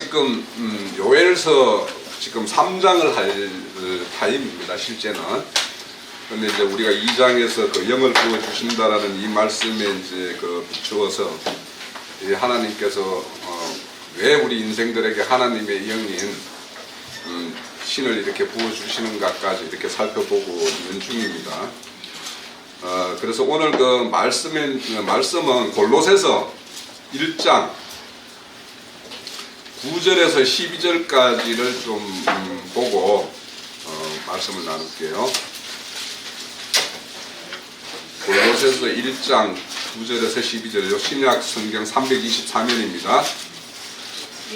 지금 요엘서 지금 3장을 할 타임입니다. 실제는. 근데 이제 우리가 2장에서 그 영을 부어 주신다라는 이 말씀에 이제 그 비추어서 이제 하나님께서 왜 우리 인생들에게 하나님의 영인 신을 이렇게 부어 주시는가까지 이렇게 살펴보고 있는 중입니다. 그래서 오늘 그 말씀은 골로새서 1장 9절에서 12절까지를 좀 보고 말씀을 나눌게요. 골로새서 1장 9절에서 12절이요. 신약 성경 323면입니다.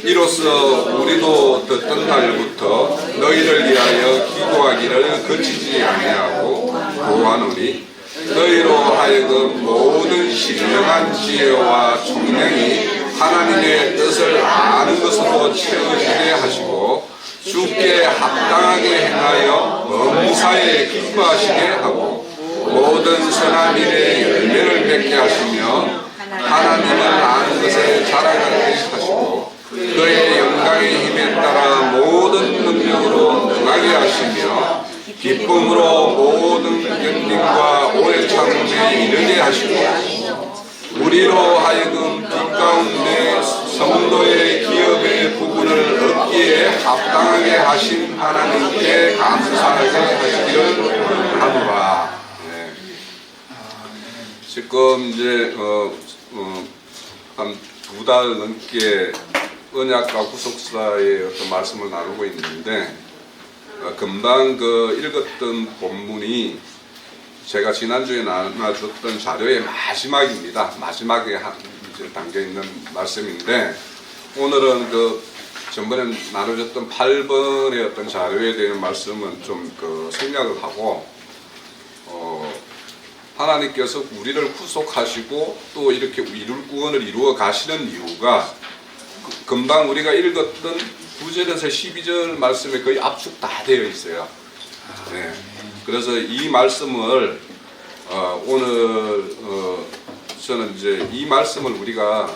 이로써 우리도 듣던 날부터 너희를 위하여 기도하기를 그치지 아니하고 구하노니 너희로 하여금 모든 신령한 지혜와 총명이 하나님의 뜻을 아는 것으로 채워지게 하시고 주께 합당하게 행하여 범사에 기뻐하시게 하고 모든 선한 일에 열매를 맺게 하시며 하나님을 아는 것에 자라가게 하시고 그의 영광의 힘에 따라 모든 능력으로 능하게 하시며 기쁨으로 모든 견딤과 오래 참음에 이르게 하시고 우리로 하여금 빛 가운데 성도의 기업의 부분을 얻기에 합당하게 하신 하나님께 감사하게 하시기를 원하노라. 네. 지금 이제 한 2달 넘게 언약과 구속사의 어떤 말씀을 나누고 있는데 금방 그 읽었던 본문이 제가 지난주에 나눠줬던 자료의 마지막입니다. 마지막에 이제 담겨 있는 말씀인데 오늘은 그 전번에 나눠줬던 8번의 어떤 자료에 대한 말씀은 좀 그 생략을 하고 하나님께서 우리를 구속하시고 또 이렇게 구원을 이루어 가시는 이유가 금방 우리가 읽었던 9절에서 12절 말씀에 거의 압축 다 되어 있어요. 네. 그래서 이 말씀을 오늘 저는 이제 이 말씀을 우리가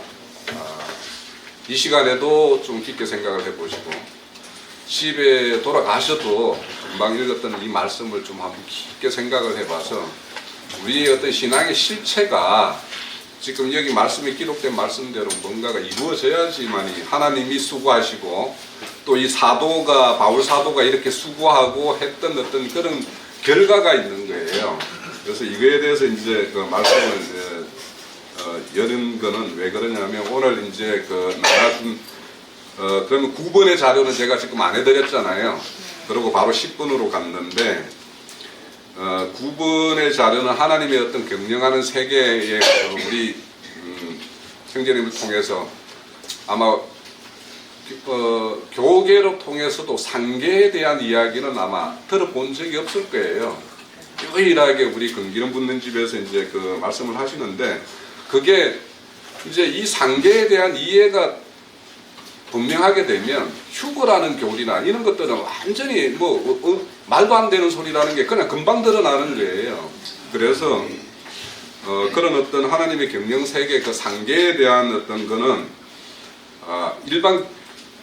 이 시간에도 좀 깊게 생각을 해보시고 집에 돌아가셔도 금방 읽었던 이 말씀을 좀 한번 깊게 생각을 해봐서 우리의 어떤 신앙의 실체가 지금 여기 말씀에 기록된 말씀대로 뭔가가 이루어져야지만이 하나님이 수고하시고 또 이 사도가 바울 사도가 이렇게 수고하고 했던 어떤 그런 결과가 있는 거예요. 그래서 이거에 대해서 이제 그 말씀을 여는 거는 왜 그러냐면 오늘 이제 그 나눠준 그러면 9번의 자료는 제가 지금 안 해드렸잖아요. 그리고 바로 10번으로 갔는데 9번의 자료는 하나님의 어떤 경영하는 세계의 우리 형제님을 통해서 아마 교계로 통해서도 상계에 대한 이야기는 아마 들어본 적이 없을 거예요. 유일하게 우리 근기름 붓는 집에서 이제 그 말씀을 하시는데 그게 이제 이 상계에 대한 이해가 분명하게 되면 휴거라는 교리나 이런 것들은 완전히 말도 안 되는 소리라는 게 그냥 금방 드러나는 거예요. 그래서 그런 어떤 하나님의 경영 세계 그 상계에 대한 어떤 거는 일반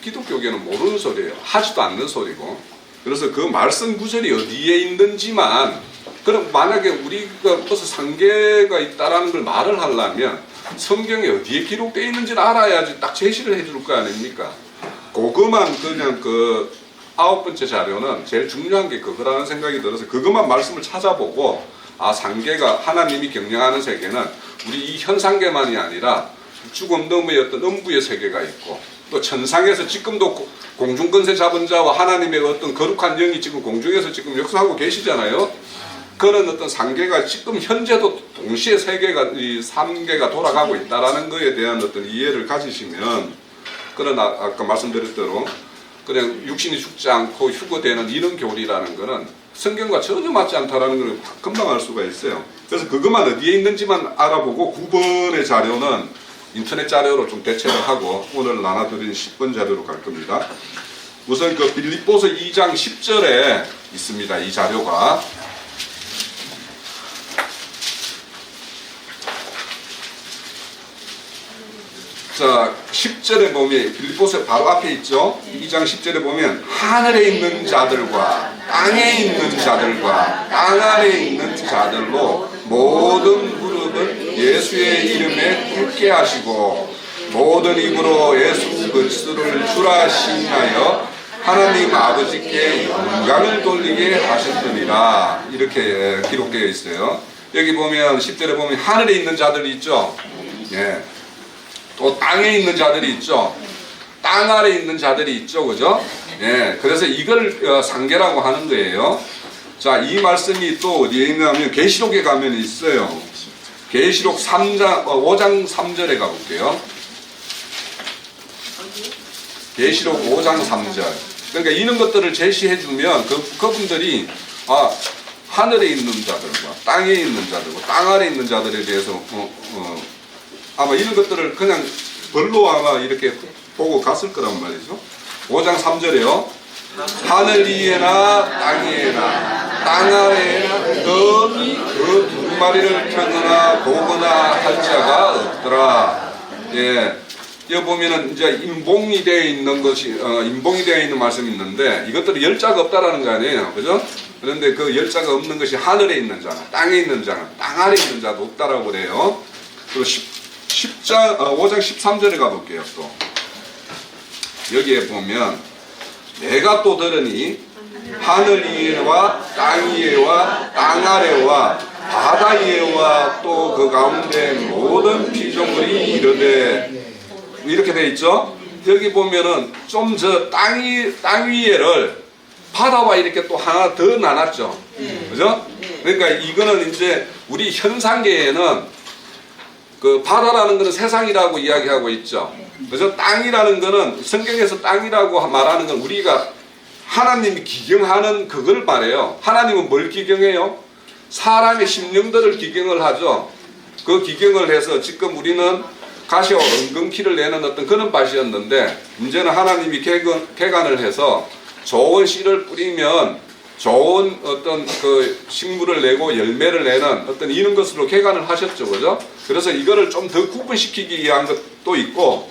기독교계는 모르는 소리예요. 하지도 않는 소리고. 그래서 그 말씀 구절이 어디에 있는지만 그럼 만약에 우리가 무슨 상계가 있다라는 걸 말을 하려면 성경에 어디에 기록되어 있는지를 알아야지 딱 제시를 해줄 거 아닙니까? 그것만 그냥 그 9번째 자료는 제일 중요한 게 그거라는 생각이 들어서 그것만 말씀을 찾아보고 상계가 하나님이 경영하는 세계는 우리 이 현상계만이 아니라 죽음 너머의 어떤 음부의 세계가 있고 또 천상에서 지금도 공중권세 잡은 자와 하나님의 어떤 거룩한 영이 지금 공중에서 지금 역사하고 계시잖아요. 그런 어떤 상계가 지금 현재도 동시에 세계가 이 3계가 돌아가고 있다라는 것에 대한 어떤 이해를 가지시면 그런 아까 말씀드렸대로 그냥 육신이 죽지 않고 휴거되는 이런 교리라는 거는 성경과 전혀 맞지 않다라는 걸 금방 알 수가 있어요. 그래서 그것만 어디에 있는지만 알아보고 9번의 자료는 인터넷 자료로 좀 대체를 하고 오늘 나눠드린 10번 자료로 갈 겁니다. 우선 그 빌립보서 2장 10절에 있습니다. 이 자료가. 자, 10절에 보면 빌립보서 바로 앞에 있죠. 2장 10절에 보면 하늘에 있는 자들과 땅에 있는 자들과 땅 아래 있는 자들로 모든 무릎을 예수의 이름에 꿇게 하시고 모든 입으로 예수 그리스도를 주라 시인하여 하나님 아버지께 영광을 돌리게 하셨느니라. 이렇게 기록되어 있어요. 여기 보면 10절에 보면 하늘에 있는 자들이 있죠. 예. 또 땅에 있는 자들이 있죠. 땅 아래 있는 자들이 있죠. 그죠? 예. 그래서 이걸 상계라고 하는 거예요. 자, 이 말씀이 또 어디에 있냐면 계시록에 가면 있어요. 계시록 5장 3절에 가볼게요. 계시록 5장 3절. 그러니까 이런 것들을 제시해주면 그분들이 하늘에 있는 자들과 땅에 있는 자들과 땅 아래 있는 자들에 대해서 아마 이런 것들을 그냥 별로 아마 이렇게 보고 갔을 거란 말이죠. 5장 3절에요. 하늘 위에나 땅 위에나 땅 아래에나 그 두루마리를 켜거나 보거나 할 자가 없더라. 예. 여기 보면은 이제 인봉이 되어 있는 것이 인봉이 되어 있는 말씀이 있는데 이것들이 열자가 없다라는 거 아니에요, 그죠? 그런데 그 열자가 없는 것이 하늘에 있는 자나 땅에 있는 자나 땅 아래 있는 자도 없다라고 그래요. 그리고 5장 13절에 가볼게요. 또 여기에 보면 내가 또 들으니 하늘 위에와 땅 위에와 땅 아래와 바다 위에와 또 그 가운데 모든 피조물이 이르되 이렇게 돼 있죠. 여기 보면은 좀 저 땅 위에를 바다와 이렇게 또 하나 더 나눴죠. 그죠? 그러니까 이거는 이제 우리 현상계에는 그 바다라는 것은 세상이라고 이야기하고 있죠. 그래서 땅이라는 것은 성경에서 땅이라고 말하는 건 우리가 하나님이 기경하는 그걸 말해요. 하나님은 뭘 기경해요? 사람의 심령들을 기경을 하죠. 그 기경을 해서 지금 우리는 가시와 엉겅퀴를 내는 어떤 그런 밭이었는데 이제는 하나님이 개간을 해서 좋은 씨를 뿌리면 좋은 어떤 그 식물을 내고 열매를 내는 어떤 이런 것으로 개간을 하셨죠. 그죠? 그래서 이거를 좀 더 구분시키기 위한 것도 있고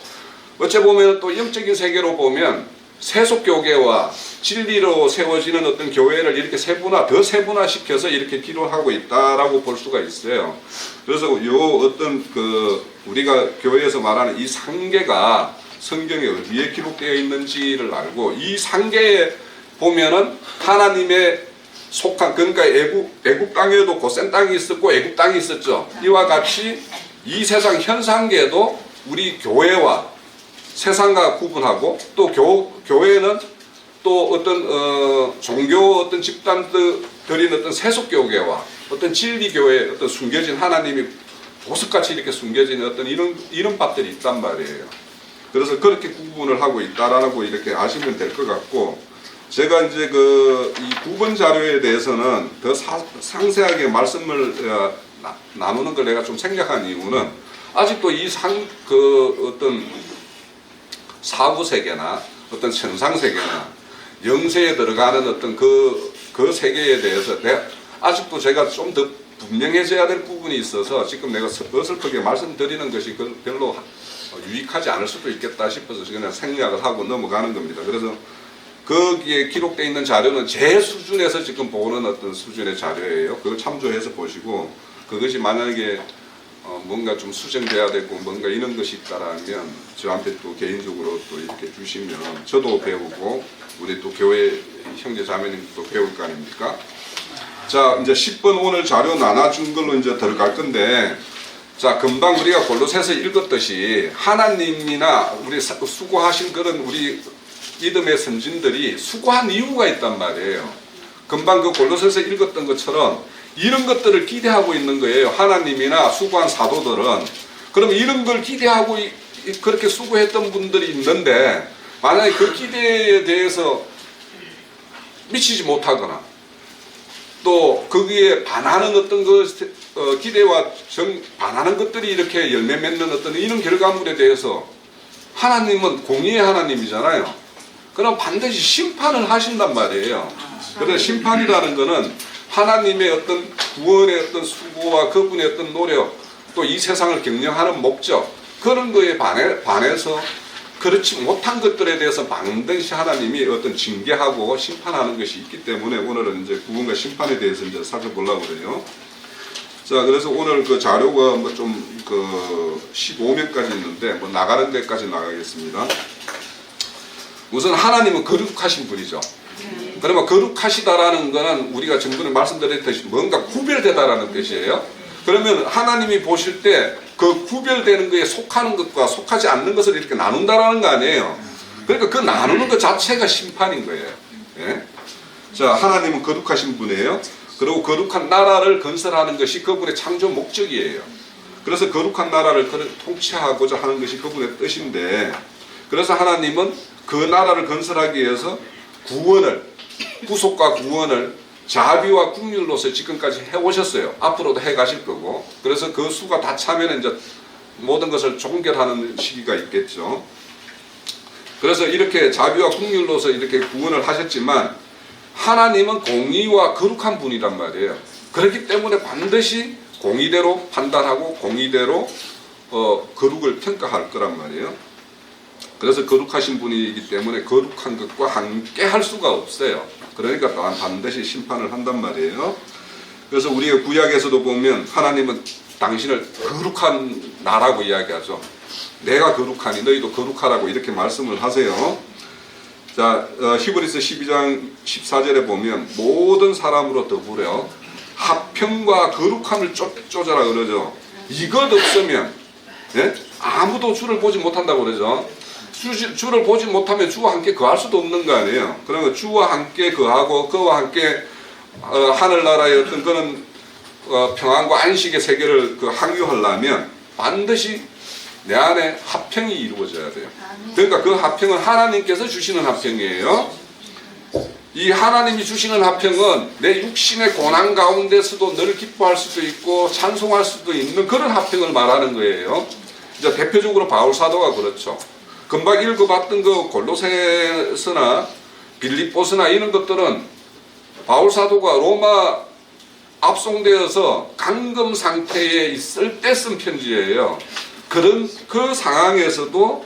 어째 보면 또 영적인 세계로 보면 세속교계와 진리로 세워지는 어떤 교회를 이렇게 더 세분화시켜서 이렇게 기록하고 있다라고 볼 수가 있어요. 그래서 요 어떤 그 우리가 교회에서 말하는 이 상계가 성경에 어디에 기록되어 있는지를 알고 이 상계에 보면은 하나님의 속한 그러니까 애굽 땅에도 고센 땅이 있었고 애굽 땅이 있었죠. 이와 같이 이 세상 현상계도 우리 교회와 세상과 구분하고 또 교회는 또 어떤 종교 어떤 집단들인 어떤 세속교계와 어떤 진리교회 어떤 숨겨진 하나님이 보석같이 이렇게 숨겨진 어떤 이런 밭들이 있단 말이에요. 그래서 그렇게 구분을 하고 있다라고 이렇게 아시면 될 것 같고 제가 이제 이 구분 자료에 대해서는 더 상세하게 말씀을 나누는 걸 내가 좀 생략한 이유는 아직도 어떤 사구 세계나 어떤 천상 세계나 영세에 들어가는 어떤 그 세계에 대해서 아직도 제가 좀 더 분명해져야 될 부분이 있어서 지금 내가 어설프게 말씀드리는 것이 별로 유익하지 않을 수도 있겠다 싶어서 그냥 생략을 하고 넘어가는 겁니다. 그래서 거기에 기록되어 있는 자료는 제 수준에서 지금 보는 어떤 수준의 자료예요. 그걸 참조해서 보시고 그것이 만약에 뭔가 좀 수정돼야 되고 뭔가 이런 것이 있다라면 저한테 또 개인적으로 또 이렇게 주시면 저도 배우고 우리 또 교회 형제 자매님도 배울 거 아닙니까? 자, 이제 10번 오늘 자료 나눠준 걸로 이제 들어갈 건데 자, 금방 우리가 골로새서 읽었듯이 하나님이나 우리 수고하신 그런 우리 믿음의 선진들이 수고한 이유가 있단 말이에요. 금방 그 골로새서 읽었던 것처럼 이런 것들을 기대하고 있는 거예요. 하나님이나 수고한 사도들은. 그럼 이런 걸 기대하고 그렇게 수고했던 분들이 있는데 만약에 그 기대에 대해서 미치지 못하거나 또 거기에 반하는 어떤 기대와 반하는 것들이 이렇게 열매 맺는 어떤 이런 결과물에 대해서 하나님은 공의의 하나님이잖아요. 그럼 반드시 심판을 하신단 말이에요. 그래서 심판이라는 것은 하나님의 어떤 구원의 어떤 수고와 그분의 어떤 노력 또 이 세상을 경영하는 목적 그런 거에 반해서 그렇지 못한 것들에 대해서 반드시 하나님이 어떤 징계하고 심판하는 것이 있기 때문에 오늘은 이제 구원과 심판에 대해서 이제 살펴보려고 그래요. 자, 그래서 오늘 그 자료가 뭐 좀 그 15면까지 있는데 뭐 나가는 데까지 나가겠습니다. 우선 하나님은 거룩하신 분이죠. 그러면 거룩하시다라는 거는 우리가 전번에 말씀드렸듯이 뭔가 구별되다라는 뜻이에요. 그러면 하나님이 보실 때 그 구별되는 것에 속하는 것과 속하지 않는 것을 이렇게 나눈다라는 거 아니에요. 그러니까 그 나누는 것 자체가 심판인 거예요. 예? 자, 하나님은 거룩하신 분이에요. 그리고 거룩한 나라를 건설하는 것이 그분의 창조 목적이에요. 그래서 거룩한 나라를 통치하고자 하는 것이 그분의 뜻인데, 그래서 하나님은 그 나라를 건설하기 위해서 구원을, 구속과 구원을 자비와 긍휼로서 지금까지 해오셨어요. 앞으로도 해가실 거고. 그래서 그 수가 다 차면 이제 모든 것을 종결하는 시기가 있겠죠. 그래서 이렇게 자비와 긍휼로서 이렇게 구원을 하셨지만 하나님은 공의와 거룩한 분이란 말이에요. 그렇기 때문에 반드시 공의대로 판단하고 공의대로 거룩을 평가할 거란 말이에요. 그래서 거룩하신 분이기 때문에 거룩한 것과 함께 할 수가 없어요. 그러니까 또한 반드시 심판을 한단 말이에요. 그래서 우리가 구약에서도 보면 하나님은 당신을 거룩한 나라고 이야기하죠. 내가 거룩하니 너희도 거룩하라고 이렇게 말씀을 하세요. 자, 히브리서 12장 14절에 보면 모든 사람으로 더불어 화평과 거룩함을 쫓아라 그러죠. 이것 없으면 아무도 주를 보지 못한다고 그러죠. 주를 보지 못하면 주와 함께 거할 수도 없는 거 아니에요. 그러면 주와 함께 거하고 그와 함께 하늘나라의 어떤 그런 평안과 안식의 세계를 항유하려면 반드시 내 안에 화평이 이루어져야 돼요. 그러니까 그 화평은 하나님께서 주시는 화평이에요. 이 하나님이 주시는 화평은 내 육신의 고난 가운데서도 늘 기뻐할 수도 있고 찬송할 수도 있는 그런 화평을 말하는 거예요. 이제 대표적으로 바울 사도가 그렇죠. 금방 읽어봤던 그 골로새서나 빌립보서나 이런 것들은 바울 사도가 로마 압송되어서 감금 상태에 있을 때 쓴 편지예요. 그 상황에서도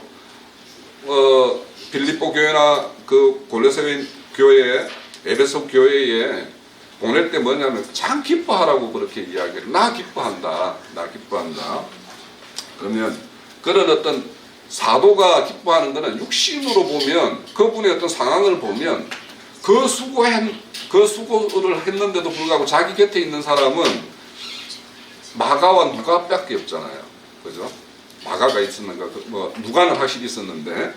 빌립보 교회나 그 골로새 교회, 에베소 교회에 보낼 때 뭐냐면 참 기뻐하라고 그렇게 이야기를. 나 기뻐한다. 그러면 그런 어떤 사도가 기뻐하는 것은 육신으로 보면 그분의 어떤 상황을 보면 그 수고를 했는데도 불구하고 자기 곁에 있는 사람은 마가와 누가밖에 없잖아요. 그죠? 마가가 있었는가, 누가는 확실히 있었는데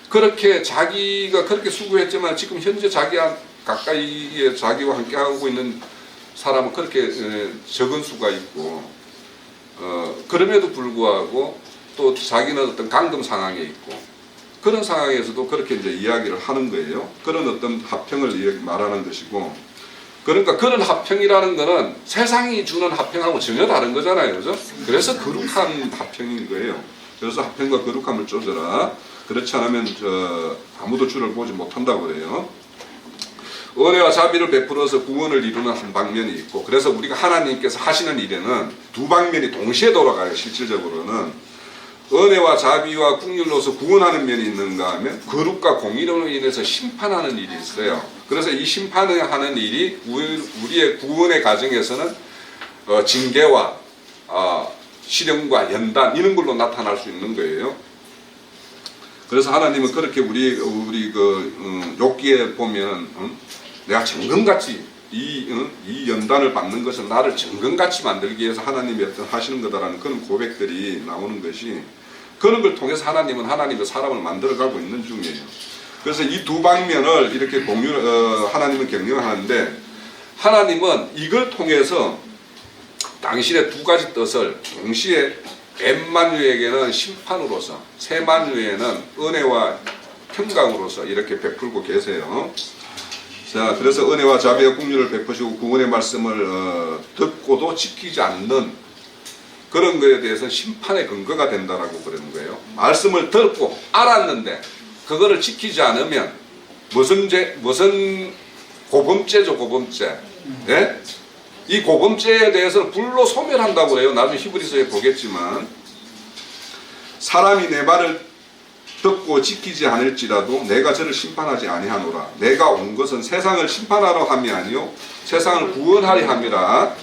그렇게 자기가 그렇게 수고했지만 지금 현재 가까이에 자기와 함께 하고 있는 사람은 그렇게 적은 수가 있고 그럼에도 불구하고 또 자기는 어떤 감금 상황에 있고 그런 상황에서도 그렇게 이제 이야기를 하는 거예요. 그런 어떤 화평을 말하는 것이고, 그러니까 그런 화평이라는 거는 세상이 주는 화평하고 전혀 다른 거잖아요. 그죠? 그래서 거룩한 화평인 거예요. 그래서 화평과 거룩함을 쫓아라. 그렇지 않으면 아무도 주를 보지 못한다고 그래요. 은혜와 자비를 베풀어서 구원을 이루는 한 방면이 있고, 그래서 우리가 하나님께서 하시는 일에는 두 방면이 동시에 돌아가요. 실질적으로는 은혜와 자비와 긍휼로서 구원하는 면이 있는가 하면 거룩과 공의로 인해서 심판하는 일이 있어요. 그래서 이 심판을 하는 일이 우리의 구원의 과정에서는 징계와 실형과 연단 이런 걸로 나타날 수 있는 거예요. 그래서 하나님은 그렇게 우리 욥기에 보면 내가 정금같이 이 연단을 받는 것은 나를 정금같이 만들기 위해서 하나님이 어떤 하시는 거다라는 그런 고백들이 나오는 것이, 그런 걸 통해서 하나님은 하나님의 사람을 만들어가고 있는 중이에요. 그래서 이 두 방면을 이렇게 하나님은 경영하는데, 하나님은 이걸 통해서 당신의 두 가지 뜻을 동시에 엠마누엘에게는 심판으로서, 세마누엘에는 은혜와 평강으로서 이렇게 베풀고 계세요. 자, 그래서 은혜와 자비와 긍휼을 베푸시고 구원의 말씀을 듣고도 지키지 않는 그런 거에 대해서 심판의 근거가 된다라고 그러는 거예요. 말씀을 듣고 알았는데 그거를 지키지 않으면 무슨 고범죄죠, 고범죄. 네? 이 고범죄에 대해서는 불로 소멸한다고 해요. 나중에 히브리서에 보겠지만. 사람이 내 말을 듣고 지키지 않을지라도 내가 저를 심판하지 아니하노라. 내가 온 것은 세상을 심판하러 함이 아니요 세상을 구원하려 함이라.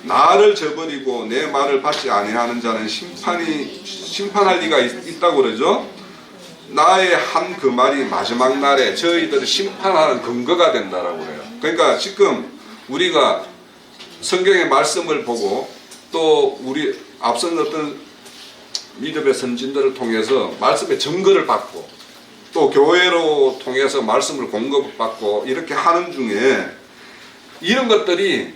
나를 저버리고 내 말을 받지 아니하는 자는 심판할 리가 있다고 그러죠. 나의 한 그 말이 마지막 날에 저희들을 심판하는 근거가 된다라고 그래요. 그러니까 지금 우리가 성경의 말씀을 보고 또 우리 앞선 어떤 믿음의 선진들을 통해서 말씀의 증거를 받고 또 교회로 통해서 말씀을 공급받고 이렇게 하는 중에 이런 것들이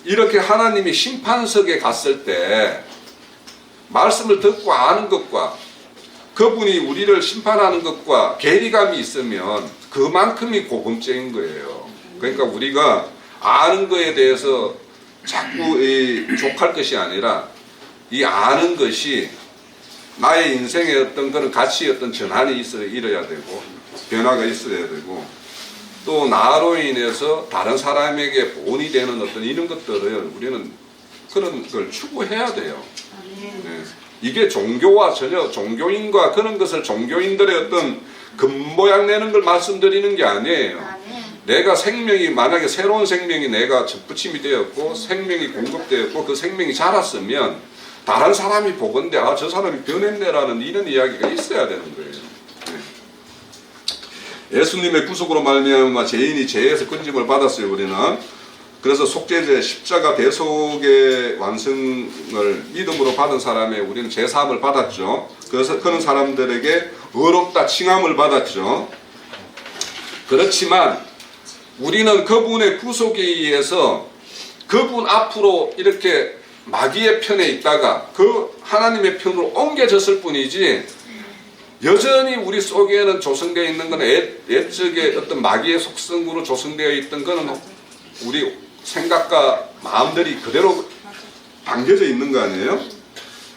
이렇게 하나님이 심판석에 갔을 때 말씀을 듣고 아는 것과 그분이 우리를 심판하는 것과 괴리감이 있으면 그만큼이 고금죄인 거예요. 그러니까 우리가 아는 거에 대해서 자꾸 족할 것이 아니라 이 아는 것이 나의 인생의 어떤 그런 가치의 어떤 전환이 일어야 되고 변화가 있어야 되고 또 나로 인해서 다른 사람에게 본이 되는 어떤 이런 것들을 우리는 그런 걸 추구해야 돼요. 네. 이게 종교와 전혀 종교인과 그런 것을 종교인들의 어떤 겉모양 내는 걸 말씀드리는 게 아니에요. 내가 생명이 만약에 새로운 생명이 내가 접붙임이 되었고 생명이 공급되었고 그 생명이 자랐으면 다른 사람이 보건대 아 저 사람이 변했네라는 이런 이야기가 있어야 되는 거예요. 네. 예수님의 구속으로 말미암아 죄인이 죄에서 건짐을 받았어요. 우리는. 그래서 속죄제 십자가 대속의 완성을 믿음으로 받은 사람에 우리는 제사함을 받았죠. 그래서 그런 사람들에게 의롭다 칭함을 받았죠. 그렇지만 우리는 그분의 구속에 의해서 그분 앞으로 이렇게 마귀의 편에 있다가 그 하나님의 편으로 옮겨졌을 뿐이지 여전히 우리 속에는 조성되어 있는 건 옛적의 어떤 마귀의 속성으로 조성되어 있던 거는 우리 생각과 마음들이 그대로 담겨져 있는 거 아니에요?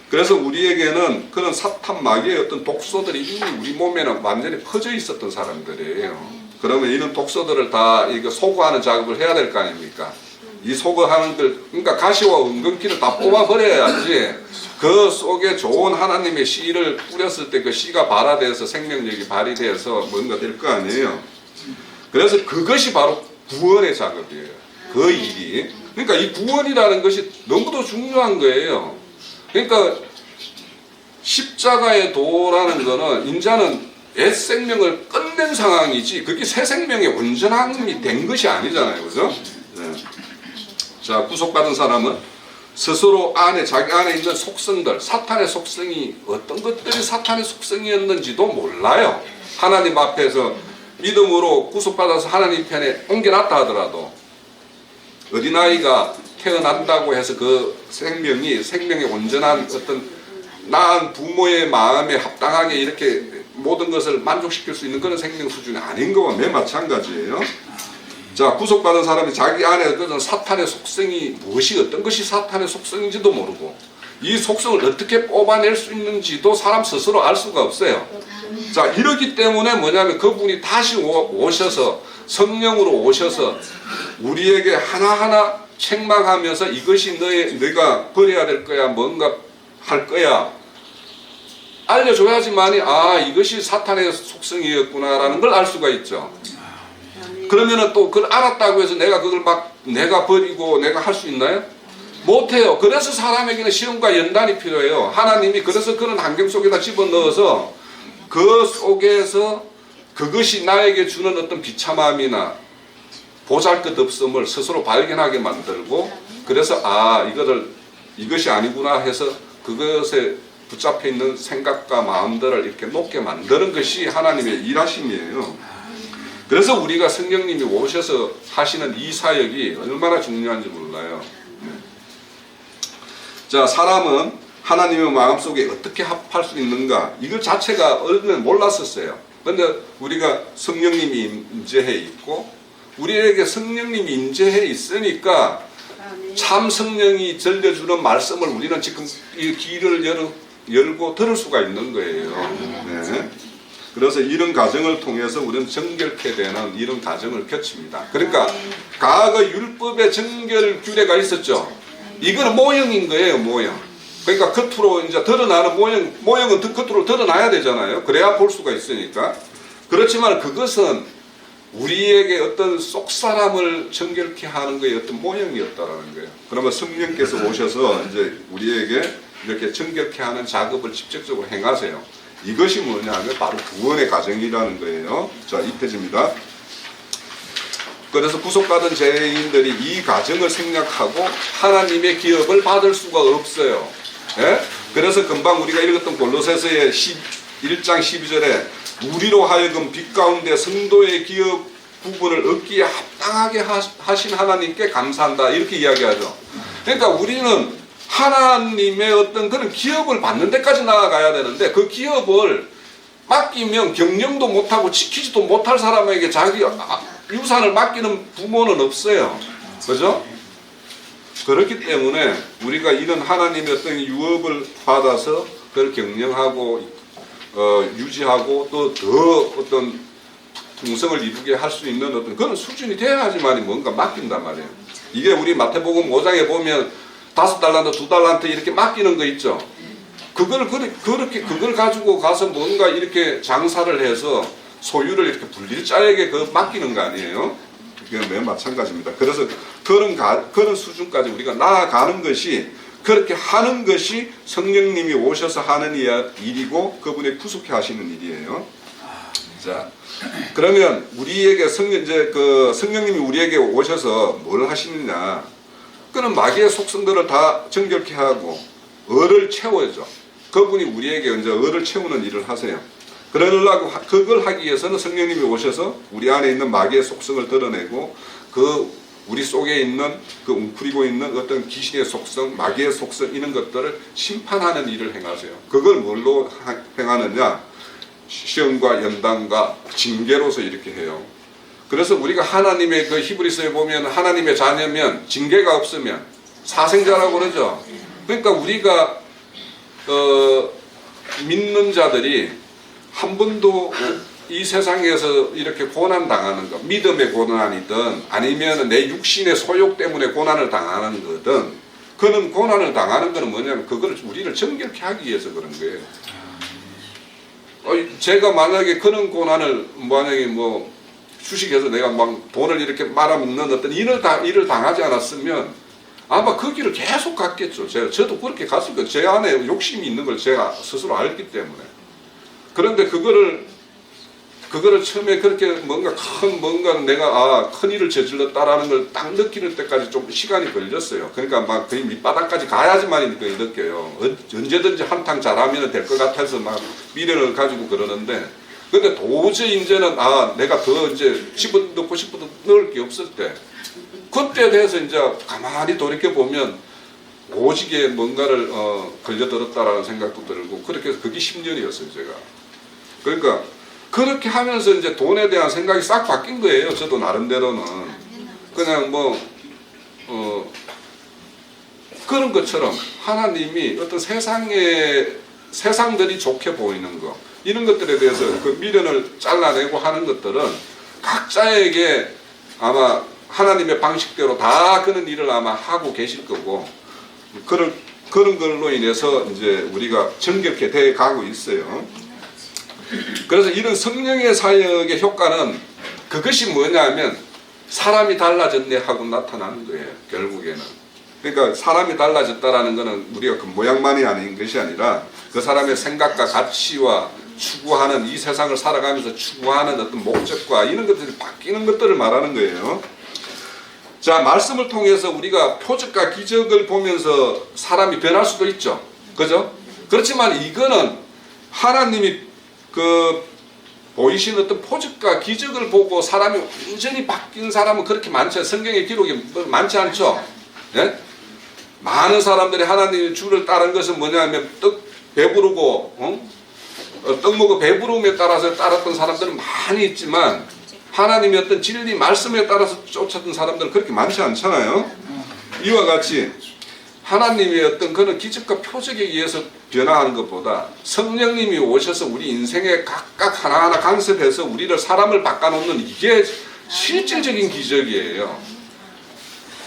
그래서 우리에게는 그런 사탄 마귀의 어떤 독소들이 이미 우리 몸에는 완전히 퍼져 있었던 사람들이에요. 그러면 이런 독소들을 다 이거 소거하는 작업을 해야 될 거 아닙니까? 이 소거하는 걸, 그러니까 가시와 은근키를 다 뽑아버려야지 그 속에 좋은 하나님의 씨를 뿌렸을 때 그 씨가 발화돼서 생명력이 발휘돼서 뭔가 될 거 아니에요. 그래서 그것이 바로 구원의 작업이에요. 그 일이. 그러니까 이 구원이라는 것이 너무도 중요한 거예요. 그러니까 십자가의 도라는 거는 인자는 옛 생명을 끝낸 상황이지 그게 새 생명의 온전함이 된 것이 아니잖아요. 그죠? 네. 자, 구속받은 사람은 스스로 자기 안에 있는 속성들, 사탄의 속성이 어떤 것들이 사탄의 속성이었는지도 몰라요. 하나님 앞에서 믿음으로 구속받아서 하나님 편에 옮겨놨다 하더라도 어린아이가 태어난다고 해서 그 생명의 온전한 어떤 낳은 부모의 마음에 합당하게 이렇게 모든 것을 만족시킬 수 있는 그런 생명 수준이 아닌 거와 매 마찬가지예요. 자, 구속받은 사람이 자기 안에 그런 사탄의 속성이 무엇이 어떤 것이 사탄의 속성인지도 모르고 이 속성을 어떻게 뽑아낼 수 있는지도 사람 스스로 알 수가 없어요. 자, 이러기 때문에 뭐냐면 그분이 다시 오셔서 성령으로 오셔서 우리에게 하나하나 책망하면서 이것이 너가 버려야 될 거야, 뭔가 할 거야 알려줘야지만이 아 이것이 사탄의 속성이었구나라는 걸 알 수가 있죠. 그러면은 또 그걸 알았다고 해서 내가 그걸 막 내가 버리고 내가 할 수 있나요? 못해요. 그래서 사람에게는 시험과 연단이 필요해요. 하나님이 그래서 그런 환경 속에다 집어넣어서 그 속에서 그것이 나에게 주는 어떤 비참함이나 보잘것없음을 스스로 발견하게 만들고 그래서 아 이것이 아니구나 해서 그것에 붙잡혀 있는 생각과 마음들을 이렇게 놓게 만드는 것이 하나님의 일하심이에요. 그래서 우리가 성령님이 오셔서 하시는 이 사역이 얼마나 중요한지 몰라요. 자, 사람은 하나님의 마음속에 어떻게 합할 수 있는가 이것 자체가 얼른 몰랐었어요. 그런데 우리가 성령님이 임재해 있고 우리에게 성령님이 임재해 있으니까 참 성령이 들려주는 말씀을 우리는 지금 이 귀를 열고 들을 수가 있는 거예요. 네. 그래서 이런 과정을 통해서 우리는 정결케 되는 이런 과정을 거칩니다. 그러니까 과거 율법의 정결 규례가 있었죠. 이거는 모형인 거예요. 모형. 그러니까 겉으로 이제 드러나는 모형은 겉으로 드러나야 되잖아요. 그래야 볼 수가 있으니까. 그렇지만 그것은 우리에게 어떤 속 사람을 정결케 하는 것의 어떤 모형이었다라는 거예요. 그러면 성령께서 오셔서 이제 우리에게 이렇게 정결케 하는 작업을 직접적으로 행하세요. 이것이 뭐냐면 바로 구원의 과정이라는 거예요. 자, 2페이지입니다. 그래서 구속받은 죄인들이 이 과정을 생략하고 하나님의 기업을 받을 수가 없어요. 예? 그래서 금방 우리가 읽었던 골로새서의 1장 12절에 우리로 하여금 빛 가운데 성도의 기업 부분을 얻기에 합당하게 하신 하나님께 감사한다, 이렇게 이야기하죠. 그러니까 우리는 하나님의 어떤 그런 기업을 받는 데까지 나아가야 되는데, 그 기업을 맡기면 경영도 못하고 지키지도 못할 사람에게 자기 유산을 맡기는 부모는 없어요. 그죠? 그렇기 때문에 우리가 이런 하나님의 어떤 유업을 받아서 그걸 경영하고 유지하고 또 더 어떤 풍성을 이루게 할 수 있는 어떤 그런 수준이 돼야지만이 뭔가 맡긴단 말이에요. 이게 우리 마태복음 5장에 보면 5달란트, 2달란트 이렇게 맡기는 거 있죠. 그걸 가지고 가서 뭔가 이렇게 장사를 해서 소유를 이렇게 불릴자에게 그 맡기는 거 아니에요. 그게 매우 마찬가지입니다. 그래서 그런 수준까지 우리가 나아가는 것이, 그렇게 하는 것이 성령님이 오셔서 하는 일이고 그분이 구속해 하시는 일이에요. 자, 그러면 우리에게 성령님이 우리에게 오셔서 뭘 하시느냐? 그는 마귀의 속성들을 다 정결케 하고 을을 채워야죠. 그분이 우리에게 이제 을을 채우는 일을 하세요. 그러려고 그걸 하기 위해서는 성령님이 오셔서 우리 안에 있는 마귀의 속성을 드러내고 우리 속에 있는 웅크리고 있는 어떤 귀신의 속성, 마귀의 속성, 이런 것들을 심판하는 일을 행하세요. 그걸 뭘로 행하느냐? 시험과 연단과 징계로서 이렇게 해요. 그래서 우리가 하나님의 히브리서에 보면 하나님의 자녀면 징계가 없으면 사생자라고 그러죠. 그러니까 우리가 믿는 자들이 한 번도 이 세상에서 이렇게 고난 당하는 것, 믿음의 고난이든 아니면 내 육신의 소욕 때문에 고난을 당하는 거든, 그는 고난을 당하는 것은 뭐냐면 그거를 우리를 정결케 하기 위해서 그런 거예요. 제가 만약에 그런 고난을 만약에 주식해서 내가 막 돈을 이렇게 말아먹는 어떤 일을 당하지 않았으면 아마 그 길을 계속 갔겠죠. 저도 그렇게 갔을 거예요. 제 안에 욕심이 있는 걸 제가 스스로 알기 때문에. 그런데 그거를 처음에 그렇게 뭔가 내가 큰 일을 저질렀다라는 걸 딱 느끼는 때까지 좀 시간이 걸렸어요. 그러니까 막 거의 밑바닥까지 가야지만 그걸 느껴요. 언제든지 한탕 잘하면 될 것 같아서 막 미련을 가지고 그러는데, 근데 도저히 이제는 내가 더 이제 집어넣고 싶어도 넣을 게 없을 때, 그때 돼서 이제 가만히 돌이켜 보면 오지게 뭔가를 걸려들었다라는 생각도 들고, 그렇게 해서 그게 10년이었어요 제가. 그러니까 그렇게 하면서 이제 돈에 대한 생각이 싹 바뀐 거예요. 저도 나름대로는 그냥 그런 것처럼 하나님이 어떤 세상들이 좋게 보이는 거, 이런 것들에 대해서 그 미련을 잘라내고 하는 것들은 각자에게 아마 하나님의 방식대로 다 그런 일을 아마 하고 계실 거고, 그런 걸로 인해서 이제 우리가 정결케 돼 가고 있어요. 그래서 이런 성령의 사역의 효과는 그것이 뭐냐면 사람이 달라졌네 하고 나타나는 거예요. 결국에는. 그러니까 사람이 달라졌다라는 것은 우리가 그 모양만이 아닌 것이 아니라 그 사람의 생각과 가치와 추구하는, 이 세상을 살아가면서 추구하는 어떤 목적과 이런 것들이 바뀌는 것들을 말하는 거예요. 자, 말씀을 통해서 우리가 표적과 기적을 보면서 사람이 변할 수도 있죠. 그죠? 그렇지만 이거는 하나님이 보이신 어떤 표적과 기적을 보고 사람이 완전히 바뀐 사람은 그렇게 많지 않아요. 성경의 기록이 많지 않죠. 예? 많은 사람들이 하나님의 주를 따른 것은 뭐냐면 배부르고 떡 먹어 배부름에 따라서 따랐던 사람들은 많이 있지만 하나님의 어떤 진리 말씀에 따라서 쫓았던 사람들은 그렇게 많지 않잖아요. 이와 같이 하나님의 어떤 그런 기적과 표적에 의해서 변화하는 것보다 성령님이 오셔서 우리 인생에 각각 하나하나 간섭해서 우리를 사람을 바꿔놓는, 이게 실질적인 기적이에요.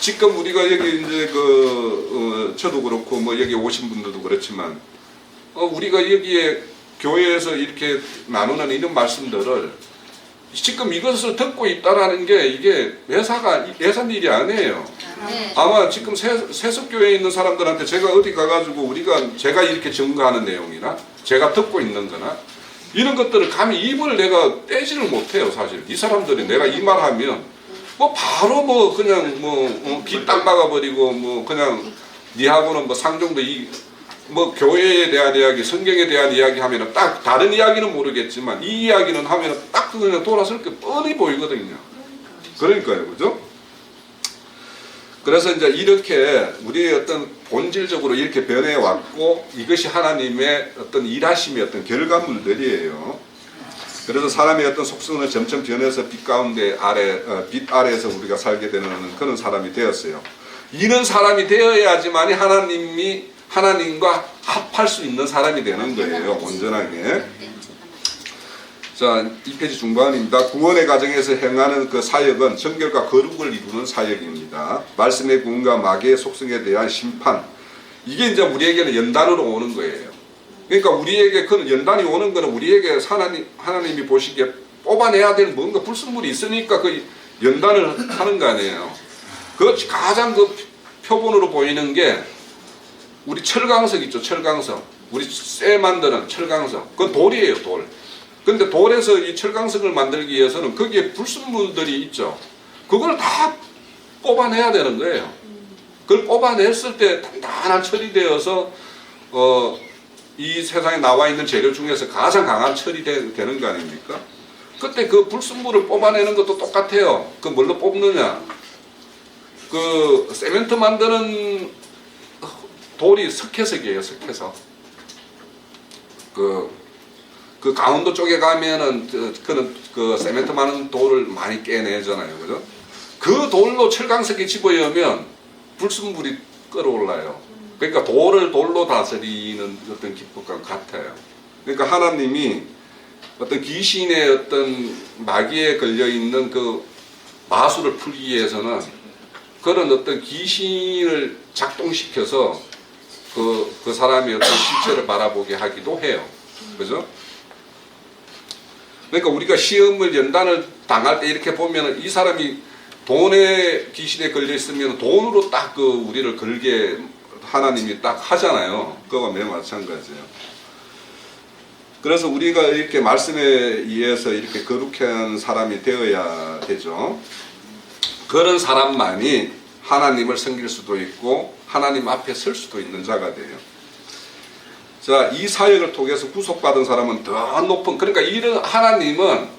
지금 우리가 여기 이제 저도 그렇고 뭐 여기 오신 분들도 그렇지만 우리가 여기에 교회에서 이렇게 나누는 이런 말씀들을 지금 이것을 듣고 있다라는 게 이게 예산 일이 아니에요. 네. 아마 지금 세속교회에 있는 사람들한테 제가 어디 가가지고 제가 이렇게 증거하는 내용이나 제가 듣고 있는 거나 이런 것들을 감히 입을 내가 떼지를 못해요, 사실. 이 사람들이 내가 이 말 하면 뭐 바로 뭐 그냥 귀 딱 막아버리고 뭐 그냥 니하고는 뭐 상종도 뭐 교회에 대한 이야기, 성경에 대한 이야기 하면은 딱 다른 이야기는 모르겠지만 이 이야기는 하면은 딱 그냥 돌아설 게 뻔히 보이거든요. 그러니까요, 그죠? 그래서 이제 이렇게 우리의 어떤 본질적으로 이렇게 변해 왔고 이것이 하나님의 어떤 일하심의 어떤 결과물들이에요. 그래서 사람의 어떤 속성은 점점 변해서 빛 가운데 빛 아래에서 우리가 살게 되는 그런 사람이 되었어요. 이런 사람이 되어야지만이 하나님과 합할 수 있는 사람이 되는 거예요. 온전하게. 자, 2페이지 중반입니다. 구원의 과정에서 행하는 그 사역은 정결과 거룩을 이루는 사역입니다. 말씀의 구원과 마귀의 속성에 대한 심판. 이게 이제 우리에게는 연단으로 오는 거예요. 그러니까 우리에게 그 연단이 오는 거는 우리에게 하나님이 보시기에 뽑아내야 될 뭔가 불순물이 있으니까 그 연단을 하는 거 아니에요. 그 가장 표본으로 보이는 게 우리 철강석 있죠, 철강석. 우리 쇠 만드는 철강석. 그건 돌이에요, 돌. 근데 돌에서 이 철강석을 만들기 위해서는 거기에 불순물들이 있죠. 그걸 다 뽑아내야 되는 거예요. 그걸 뽑아냈을 때 단단한 철이 되어서 이 세상에 나와 있는 재료 중에서 가장 강한 철이 되는 거 아닙니까? 그때 그 불순물을 뽑아내는 것도 똑같아요. 그 뭘로 뽑느냐? 그 세멘트 만드는 돌이 석회석이에요, 석회석. 그 강원도 쪽에 가면은 그 세멘트 많은 돌을 많이 깨내잖아요, 그죠? 그 돌로 철강석에 집어넣으면 불순물이 끌어올라요. 그러니까 돌을 돌로 다스리는 어떤 기법과 같아요. 그러니까 하나님이 어떤 귀신의 어떤 마귀에 걸려 있는 그 마술을 풀기 위해서는 그런 어떤 귀신을 작동시켜서 그 사람의 어떤 실체를 바라보게 하기도 해요. 그죠? 그러니까 우리가 시험을 연단을 당할 때 이렇게 보면은 이 사람이 돈에 귀신에 걸려 있으면 돈으로 딱 우리를 걸게 하나님이 딱 하잖아요. 그거와 매우 마찬가지예요. 그래서 우리가 이렇게 말씀에 의해서 이렇게 거룩한 사람이 되어야 되죠. 그런 사람만이 하나님을 섬길 수도 있고 하나님 앞에 설 수도 있는 자가 돼요. 자, 이 사역을 통해서 구속받은 사람은 더 높은, 그러니까 이런 하나님은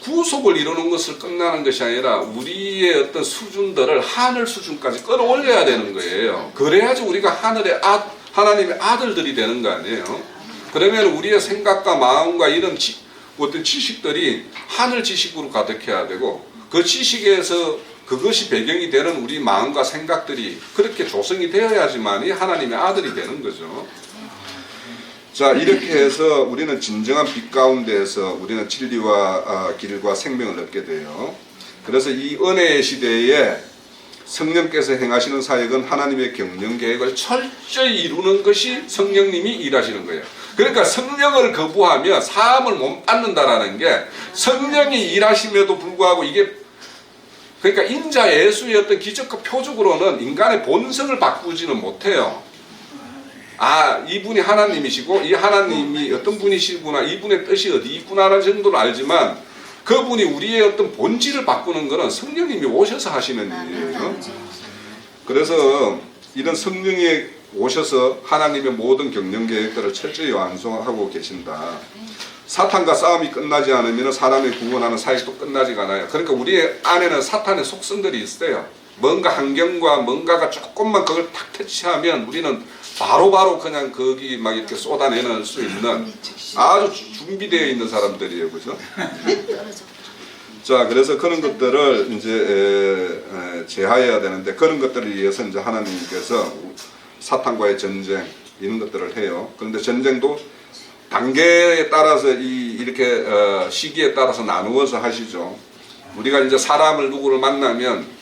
구속을 이루는 것을 끝나는 것이 아니라 우리의 어떤 수준들을 하늘 수준까지 끌어올려야 되는 거예요. 그래야지 우리가 하나님의 아들들이 되는 거 아니에요. 그러면 우리의 생각과 마음과 이런 어떤 지식들이 하늘 지식으로 가득해야 되고 그 지식에서 그것이 배경이 되는 우리 마음과 생각들이 그렇게 조성이 되어야지만이 하나님의 아들이 되는 거죠. 자, 이렇게 해서 우리는 진정한 빛 가운데에서 우리는 진리와 길과 생명을 얻게 돼요. 그래서 이 은혜의 시대에 성령께서 행하시는 사역은 하나님의 경영 계획을 철저히 이루는 것이 성령님이 일하시는 거예요. 그러니까 성령을 거부하면 사함을 못 받는다라는 게 성령이 일하심에도 불구하고 이게 그러니까 인자 예수의 어떤 기적과 표적으로는 인간의 본성을 바꾸지는 못해요. 아, 이분이 하나님이시고 이 하나님이 어떤 분이시구나, 이분의 뜻이 어디 있구나라는 정도는 알지만 그분이 우리의 어떤 본질을 바꾸는 것은 성령님이 오셔서 하시는 일이에요. 그래서 이런 성령이 오셔서 하나님의 모든 경영 계획들을 철저히 완성하고 계신다. 사탄과 싸움이 끝나지 않으면 사람의 구원하는 사역도 끝나지가 않아요. 그러니까 우리 안에는 사탄의 속성들이 있어요. 뭔가 환경과 뭔가가 조금만 그걸 탁 터치하면 우리는 바로바로 그냥 거기 막 이렇게 쏟아내는 수 있는 아주 준비되어 있는 사람들이에요. 그죠? 자, 그래서 그런 것들을 이제 제하해야 되는데 그런 것들을 위해서 이제 하나님께서 사탄과의 전쟁 이런 것들을 해요. 그런데 전쟁도 단계에 따라서 이렇게 시기에 따라서 나누어서 하시죠. 우리가 이제 사람을 누구를 만나면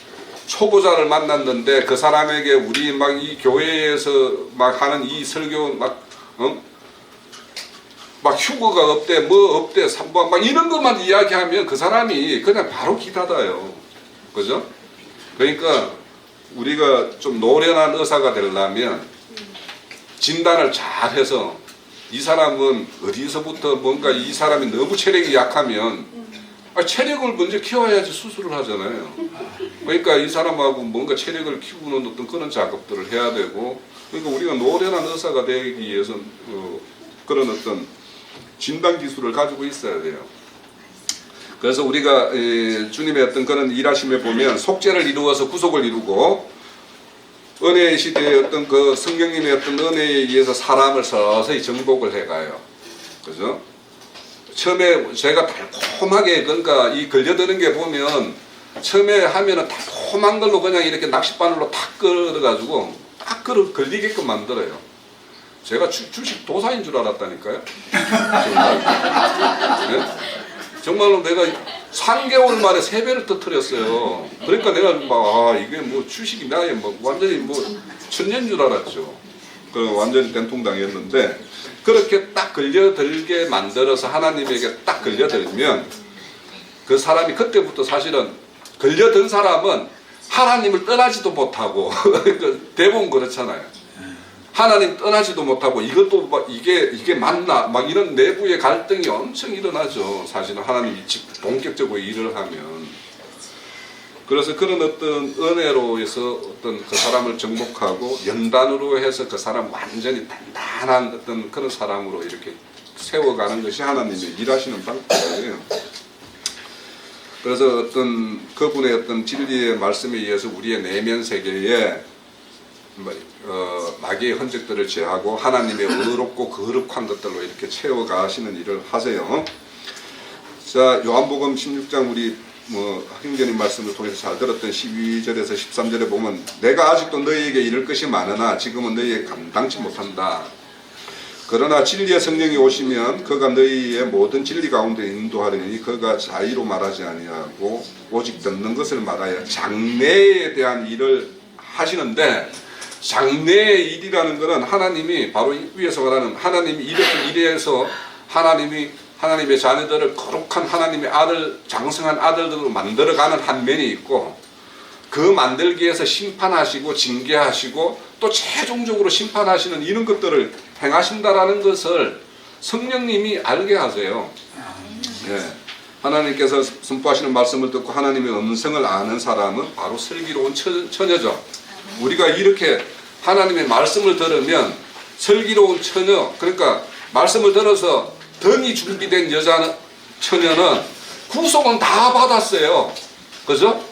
초보자를 만났는데 그 사람에게 우리 막 이 교회에서 막 하는 이 설교 막 휴거가 없대, 뭐 없대, 삼보아 막 이런 것만 이야기하면 그 사람이 그냥 바로 기 닫아요. 그죠? 그러니까 우리가 좀 노련한 의사가 되려면 진단을 잘 해서 이 사람은 어디서부터 뭔가 이 사람이 너무 체력이 약하면 체력을 먼저 키워야지 수술을 하잖아요. 그러니까 이 사람하고 뭔가 체력을 키우는 어떤 그런 작업들을 해야 되고, 그러니까 우리가 노련한 의사가 되기 위해서 그런 어떤 진단 기술을 가지고 있어야 돼요. 그래서 우리가 주님의 어떤 그런 일하심에 보면 속죄를 이루어서 구속을 이루고, 은혜의 시대의 어떤 그 성령님의 어떤 은혜에 의해서 사람을 서서히 정복을 해가요. 그죠? 처음에 제가 달콤하게, 그러니까 이 걸려드는 게 보면 처음에 하면은 달콤한 걸로 그냥 이렇게 낚싯바늘로 탁 끌어가지고 딱 걸리게끔 만들어요. 제가 주식 도사인 줄 알았다니까요. 정말. 네? 정말로 내가 3개월 만에 3배를 터뜨렸어요. 그러니까 내가 막 이게 뭐 주식이 나에 뭐 완전히 뭐 천년인 줄 알았죠. 그 완전히 된통당했는데, 그렇게 딱 걸려들게 만들어서 하나님에게 딱 걸려들면 그 사람이 그때부터 사실은 걸려든 사람은 하나님을 떠나지도 못하고 대부분 그렇잖아요. 하나님 떠나지도 못하고 이것도 막 이게 맞나 막 이런 내부의 갈등이 엄청 일어나죠. 사실은 하나님이 본격적으로 일을 하면. 그래서 그런 어떤 은혜로 해서 어떤 그 사람을 정복하고 연단으로 해서 그 사람 완전히 단단한 어떤 그런 사람으로 이렇게 세워가는 것이 하나님의 일하시는 방법이에요. 그래서 어떤 그분의 어떤 진리의 말씀에 의해서 우리의 내면 세계에 마귀의 흔적들을 제하고 하나님의 의롭고 거룩한 것들로 이렇게 채워가시는 일을 하세요. 자, 요한복음 16장 우리 행전인 말씀을 통해서 잘 들었던 12절에서 13절에 보면 내가 아직도 너희에게 이를 것이 많으나 지금은 너희에게 감당치 못한다. 그러나 진리의 성령이 오시면 그가 너희의 모든 진리 가운데 인도하리니 그가 자의로 말하지 아니하고 오직 듣는 것을 말하여 장래에 대한 일을 하시는데, 장래의 일이라는 것은 하나님이 바로 위에서 말하는 하나님이 이렇게 일해서 하나님의 자녀들을 거룩한 하나님의 아들, 장성한 아들들로 만들어가는 한 면이 있고, 그 만들기 위해서 심판하시고 징계하시고 또 최종적으로 심판하시는 이런 것들을 행하신다라는 것을 성령님이 알게 하세요. 네. 하나님께서 선포하시는 말씀을 듣고 하나님의 음성을 아는 사람은 바로 슬기로운 처녀죠. 우리가 이렇게 하나님의 말씀을 들으면 슬기로운 처녀, 그러니까 말씀을 들어서 덤이 준비된 처녀는 구속은 다 받았어요. 그죠?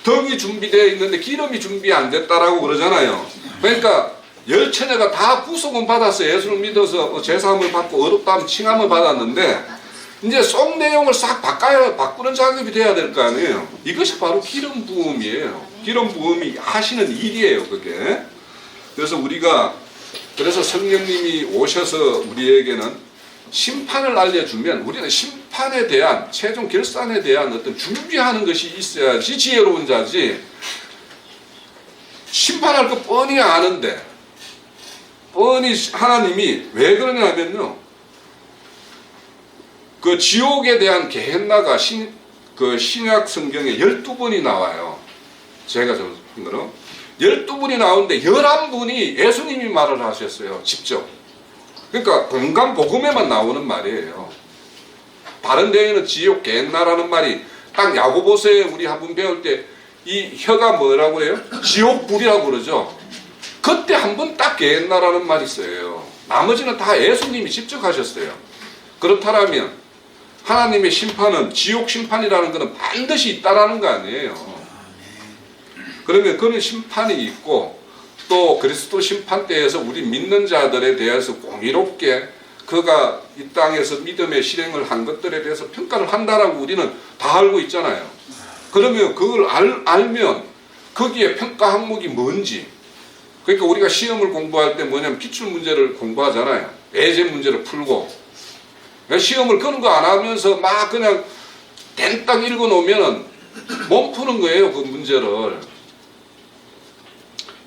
덤이 준비되어 있는데 기름이 준비 안 됐다라고 그러잖아요. 그러니까 10처녀가 다 구속은 받았어요. 예수를 믿어서 제사함을 받고 어렵다면 칭함을 받았는데 이제 속 내용을 싹 바꾸는 작업이 돼야 될 거 아니에요. 이것이 바로 기름 부음이에요. 기름 부음이 하시는 일이에요, 그게. 그래서 성령님이 오셔서 우리에게는 심판을 알려주면 우리는 심판에 대한 최종 결산에 대한 어떤 준비하는 것이 있어야지 지혜로운 자지. 심판할 거 뻔히 아는데 뻔히 하나님이 왜 그러냐면요, 그 지옥에 대한 게헨나가 신약 성경에 12번이 나와요. 제가 적은 거로 12분이 나오는데 11분이 예수님이 말을 하셨어요, 직접. 그러니까 공간 복음에만 나오는 말이에요. 다른 데에는 지옥 게헨나라는 말이 딱 야고보서에 우리 한번 배울 때 이 혀가 뭐라고 해요? 지옥불이라고 그러죠. 그때 한 번 딱 게헨나라는 말이 있어요. 나머지는 다 예수님이 직접 하셨어요. 그렇다면 하나님의 심판은, 지옥 심판이라는 것은 반드시 있다라는 거 아니에요. 그러면 그런 심판이 있고, 또 그리스도 심판대에서 우리 믿는 자들에 대해서 공의롭게 그가 이 땅에서 믿음의 실행을 한 것들에 대해서 평가를 한다라고 우리는 다 알고 있잖아요. 그러면 그걸 알면 거기에 평가 항목이 뭔지, 그러니까 우리가 시험을 공부할 때 뭐냐면 기출문제를 공부하잖아요. 예제 문제를 풀고. 시험을 그런 거 안 하면서 막 그냥 땡딱 읽어놓으면 못 푸는 거예요, 그 문제를.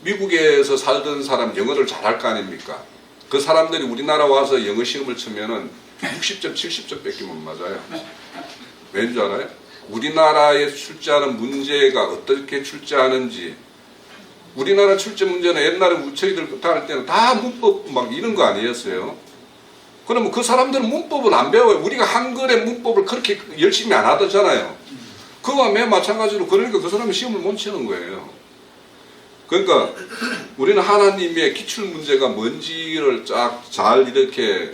미국에서 살던 사람 영어를 잘할 거 아닙니까? 그 사람들이 우리나라 와서 영어 시험을 치면은 60점, 70점 밖에 못 맞아요. 왠 줄 알아요? 우리나라에 출제하는 문제가 어떻게 출제하는지, 우리나라 출제 문제는 옛날에 저희들 다닐 때는 다 문법 막 이런 거 아니었어요? 그러면 그 사람들은 문법을 안 배워요. 우리가 한글의 문법을 그렇게 열심히 안 하잖아요. 그와 매 마찬가지로, 그러니까 그 사람은 시험을 못 치는 거예요. 그러니까 우리는 하나님의 기출 문제가 뭔지를 쫙 잘 이렇게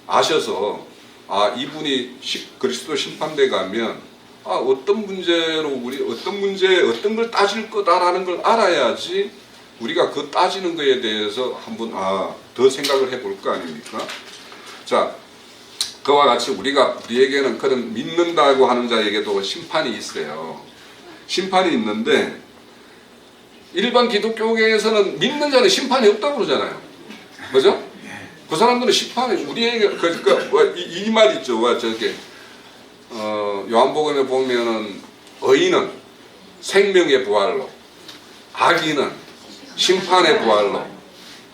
아셔서, 아, 이분이 그리스도 심판대 가면 아, 어떤 문제로 우리 어떤 문제에 어떤 걸 따질 거다라는 걸 알아야지 우리가 그 따지는 거에 대해서 한번 더 생각을 해볼 거 아닙니까? 자, 그와 같이 우리에게는 그런 믿는다고 하는 자에게도 심판이 있어요. 심판이 있는데 일반 기독교계에서는 믿는 자는 심판이 없다고 그러잖아요. 그죠? 그 사람들은 심판이 우리에게 이 말 있죠. 저게 요한복음에 보면은 의인은 생명의 부활로, 악인은 심판의 부활로.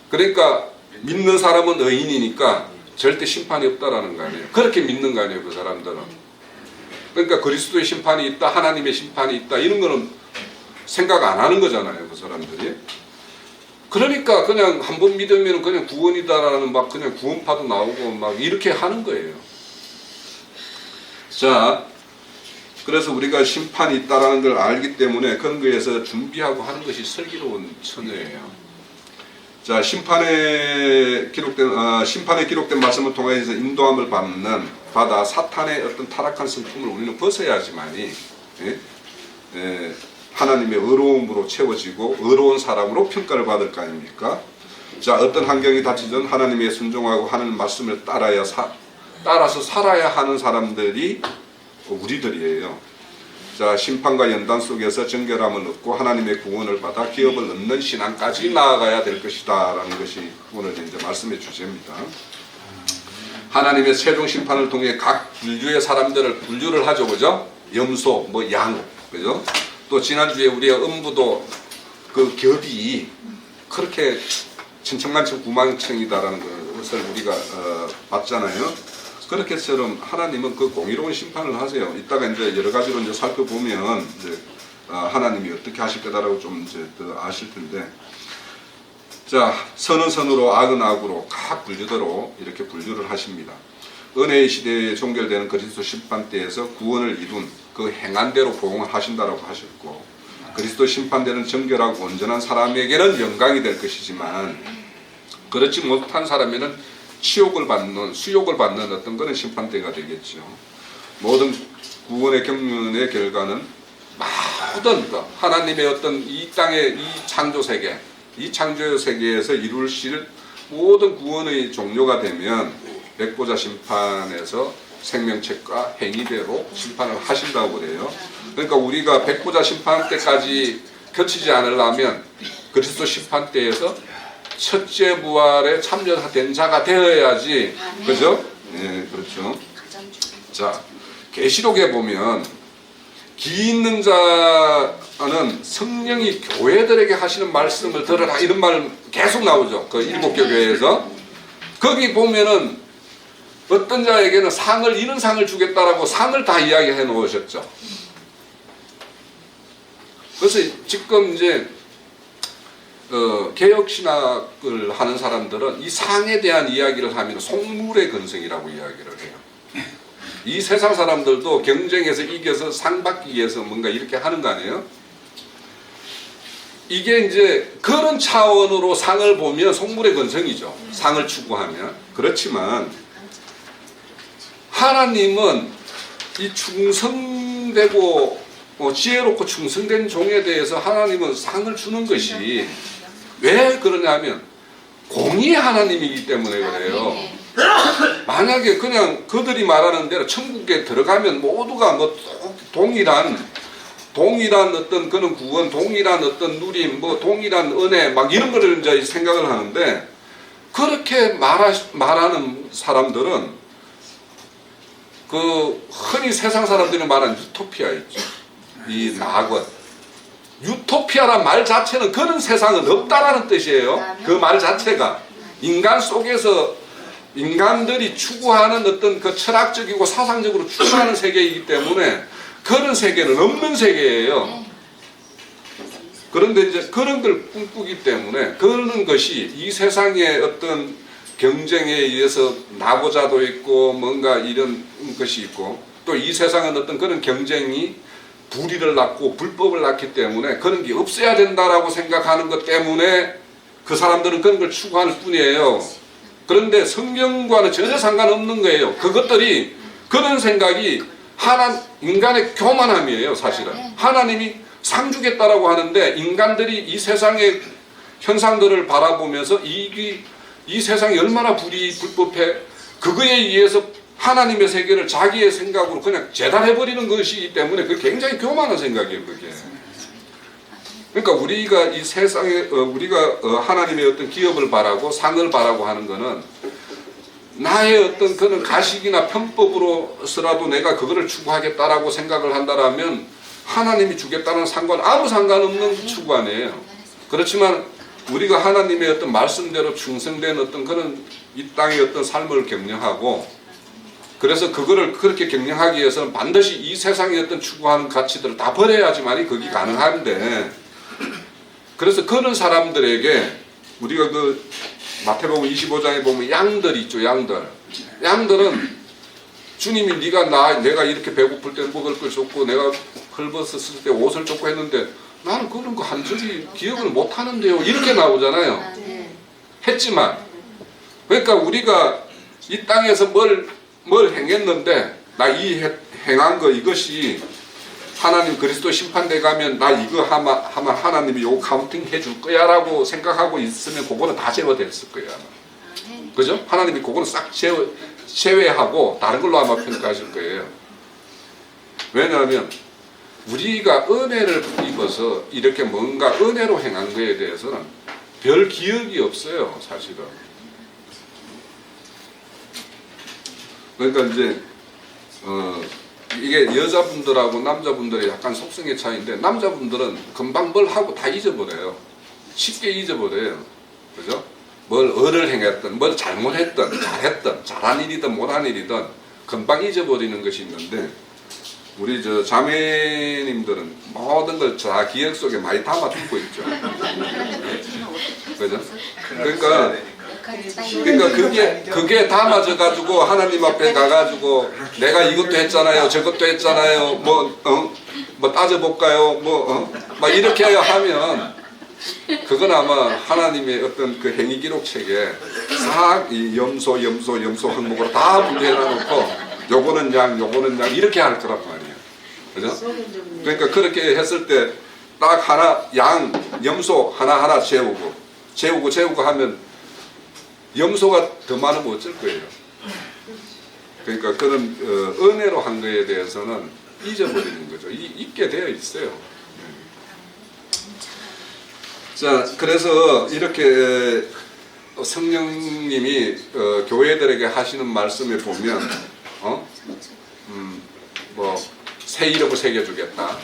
그러니까 믿는 사람은 의인이니까 절대 심판이 없다라는 거 아니에요. 그렇게 믿는 거 아니에요, 그 사람들은. 그러니까 그리스도의 심판이 있다, 하나님의 심판이 있다, 이런 거는 생각 안 하는 거잖아요, 그 사람들이. 그러니까 그냥 한 번 믿으면 그냥 구원이다라는 막 그냥 구원파도 나오고 막 이렇게 하는 거예요. 자, 그래서 우리가 심판이 있다라는 걸 알기 때문에 그런 거에서 준비하고 하는 것이 슬기로운 처녀예요. 자, 심판에 기록된 말씀을 통해서 인도함을 받아 사탄의 어떤 타락한 성품을 우리는 벗어야지만이 하나님의 의로움으로 채워지고 의로운 사람으로 평가를 받을 거 아닙니까? 자, 어떤 환경이 닥치든 하나님의 순종하고 하는 말씀을 따라서 살아야 하는 사람들이 우리들이에요. 자, 심판과 연단 속에서 정결함을 얻고 하나님의 구원을 받아 기업을 얻는 신앙까지 나아가야 될 것이다 라는 것이 오늘 이제 말씀의 주제입니다. 하나님의 최종 심판을 통해 각 분류의 사람들을 분류를 하죠, 그죠? 염소, 양, 그죠? 또 지난주에 우리가 음부도 그 겹이 그렇게 천천만천 구만천이다라는 것을 우리가 봤잖아요. 그렇게처럼 하나님은 그 공의로운 심판을 하세요. 이따가 이제 여러 가지로 이제 살펴보면 이제 하나님이 어떻게 하실 거다라고 좀 이제 더 아실 텐데, 자, 선은 선으로 악은 악으로 각 분류대로 이렇게 분류를 하십니다. 은혜의 시대에 종결되는 그리스도 심판 때에서 구원을 이룬 그 행한 대로 보응을 하신다라고 하셨고, 그리스도 심판되는 정결하고 온전한 사람에게는 영광이 될 것이지만 그렇지 못한 사람에는 수욕을 받는 어떤 그런 심판대가 되겠죠. 모든 구원의 경륜의 결과는 모든 하나님의 어떤 이 땅의 이 창조 세계에서 이루실 모든 구원의 종료가 되면 백보자 심판에서 생명책과 행위대로 심판을 하신다고 그래요. 그러니까 우리가 백보자 심판 때까지 겹치지 않으려면 그리스도 심판 때에서 첫째 부활에 참여된 자가 되어야지. 그죠? 네, 그렇죠. 자, 계시록에 보면 기 있는 자는 성령이 교회들에게 하시는 말씀을 들으라 이런 말 계속 나오죠. 그 일곱 교회에서. 거기 보면은 어떤 자에게는 이런 상을 주겠다라고 상을 다 이야기해 놓으셨죠. 그래서 지금 이제 개혁신학을 하는 사람들은 이 상에 대한 이야기를 하면 속물의 근성이라고 이야기를 해요. 이 세상 사람들도 경쟁에서 이겨서 상 받기 위해서 뭔가 이렇게 하는 거 아니에요? 이게 이제 그런 차원으로 상을 보면 속물의 근성이죠. 상을 추구하면. 그렇지만 하나님은 이 충성되고 지혜롭고 충성된 종에 대해서 하나님은 상을 주는 것이 왜 그러냐면 공의의 하나님이기 때문에 그래요. 만약에 그냥 그들이 말하는 대로 천국에 들어가면 모두가 동일한 어떤 그런 구원, 동일한 어떤 누림, 동일한 은혜 막 이런 거를 이제 생각을 하는데, 그렇게 말하는 사람들은 그 흔히 세상 사람들이 말하는 유토피아 있죠. 이 낙원. 유토피아란 말 자체는 그런 세상은 없다라는 뜻이에요. 그 말 자체가 인간 속에서 인간들이 추구하는 어떤 그 철학적이고 사상적으로 추구하는 세계이기 때문에 그런 세계는 없는 세계예요. 그런데 이제 그런 걸 꿈꾸기 때문에 그런 것이 이 세상의 어떤 경쟁에 의해서 나고자도 있고 뭔가 이런 것이 있고 또 이 세상은 어떤 그런 경쟁이 불의를 낳고 불법을 낳기 때문에 그런 게 없어야 된다라고 생각하는 것 때문에 그 사람들은 그런 걸 추구하는 뿐이에요. 그런데 성경과는 전혀 상관없는 거예요. 그것들이 그런 생각이 인간의 교만함이에요. 사실은 하나님이 상 주겠다라고 하는데 인간들이 이 세상의 현상들을 바라보면서 이 세상이 얼마나 불법해 그거에 의해서 하나님의 세계를 자기의 생각으로 그냥 재단해버리는 것이기 때문에 그게 굉장히 교만한 생각이에요. 그게. 그러니까 우리가 이 세상에 우리가 하나님의 어떤 기업을 바라고 상을 바라고 하는 것은 나의 어떤 그런 가식이나 편법으로서라도 내가 그거를 추구하겠다라고 생각을 한다라면 하나님이 주겠다는 상관 아무 상관없는 추구 아니에요. 그렇지만 우리가 하나님의 어떤 말씀대로 충성된 어떤 그런 이 땅의 어떤 삶을 경영하고 그래서 그거를 그렇게 경영하기 위해서는 반드시 이 세상의 어떤 추구하는 가치들을 다 버려야지만이 그게 가능한데 그래서 그런 사람들에게 우리가 그 마태복음 25장에 보면 양들이 있죠. 양들은 주님이 내가 이렇게 배고플 때 먹을 걸 줬고 내가 헐벗었을 때 옷을 줬고 했는데 나는 그런 거 한 적이 기억을 못 하는데요. 이렇게 나오잖아요. 했지만 그러니까 우리가 이 땅에서 뭘 행했는데 나 이 행한 거 이것이 하나님 그리스도 심판대 가면 나 이거 하면 하나님이 요 카운팅 해줄 거야 라고 생각하고 있으면 그거는 다 제거됐을 거예요. 아마. 그죠? 하나님이 그거는 싹 제외하고 다른 걸로 아마 평가하실 거예요. 왜냐하면 우리가 은혜를 입어서 이렇게 뭔가 은혜로 행한 거에 대해서는 별 기억이 없어요. 사실은. 그러니까 이제 이게 여자분들하고 남자분들의 약간 속성의 차이인데 남자분들은 금방 뭘 하고 다 잊어버려요. 쉽게 잊어버려요. 그죠? 뭘 을을 행했든 뭘 잘못했든 잘했든 잘한 일이든 못한 일이든 금방 잊어버리는 것이 있는데 우리 저 자매님들은 모든 걸 다 기억 속에 많이 담아두고 있죠. 그죠? 그러니까 그게 담아져 가지고 하나님 앞에 가가지고 내가 이것도 했잖아요, 저것도 했잖아요, 뭐 따져볼까요, 막 이렇게 하면 그건 아마 하나님의 어떤 그 행위 기록 책에 싹 이 염소 항목으로 다 분류해놔놓고 요거는 양 이렇게 할 거란 말이에요. 그죠? 그러니까 그렇게 했을 때 딱 염소 하나 재우고 하면 염소가 더 많으면 어쩔 거예요. 그러니까 그런 은혜로 한 거에 대해서는 잊어버리는 거죠. 잊게 되어 있어요. 자, 그래서 이렇게 성령님이 교회들에게 하시는 말씀에 보면 새 이름을 새겨주겠다.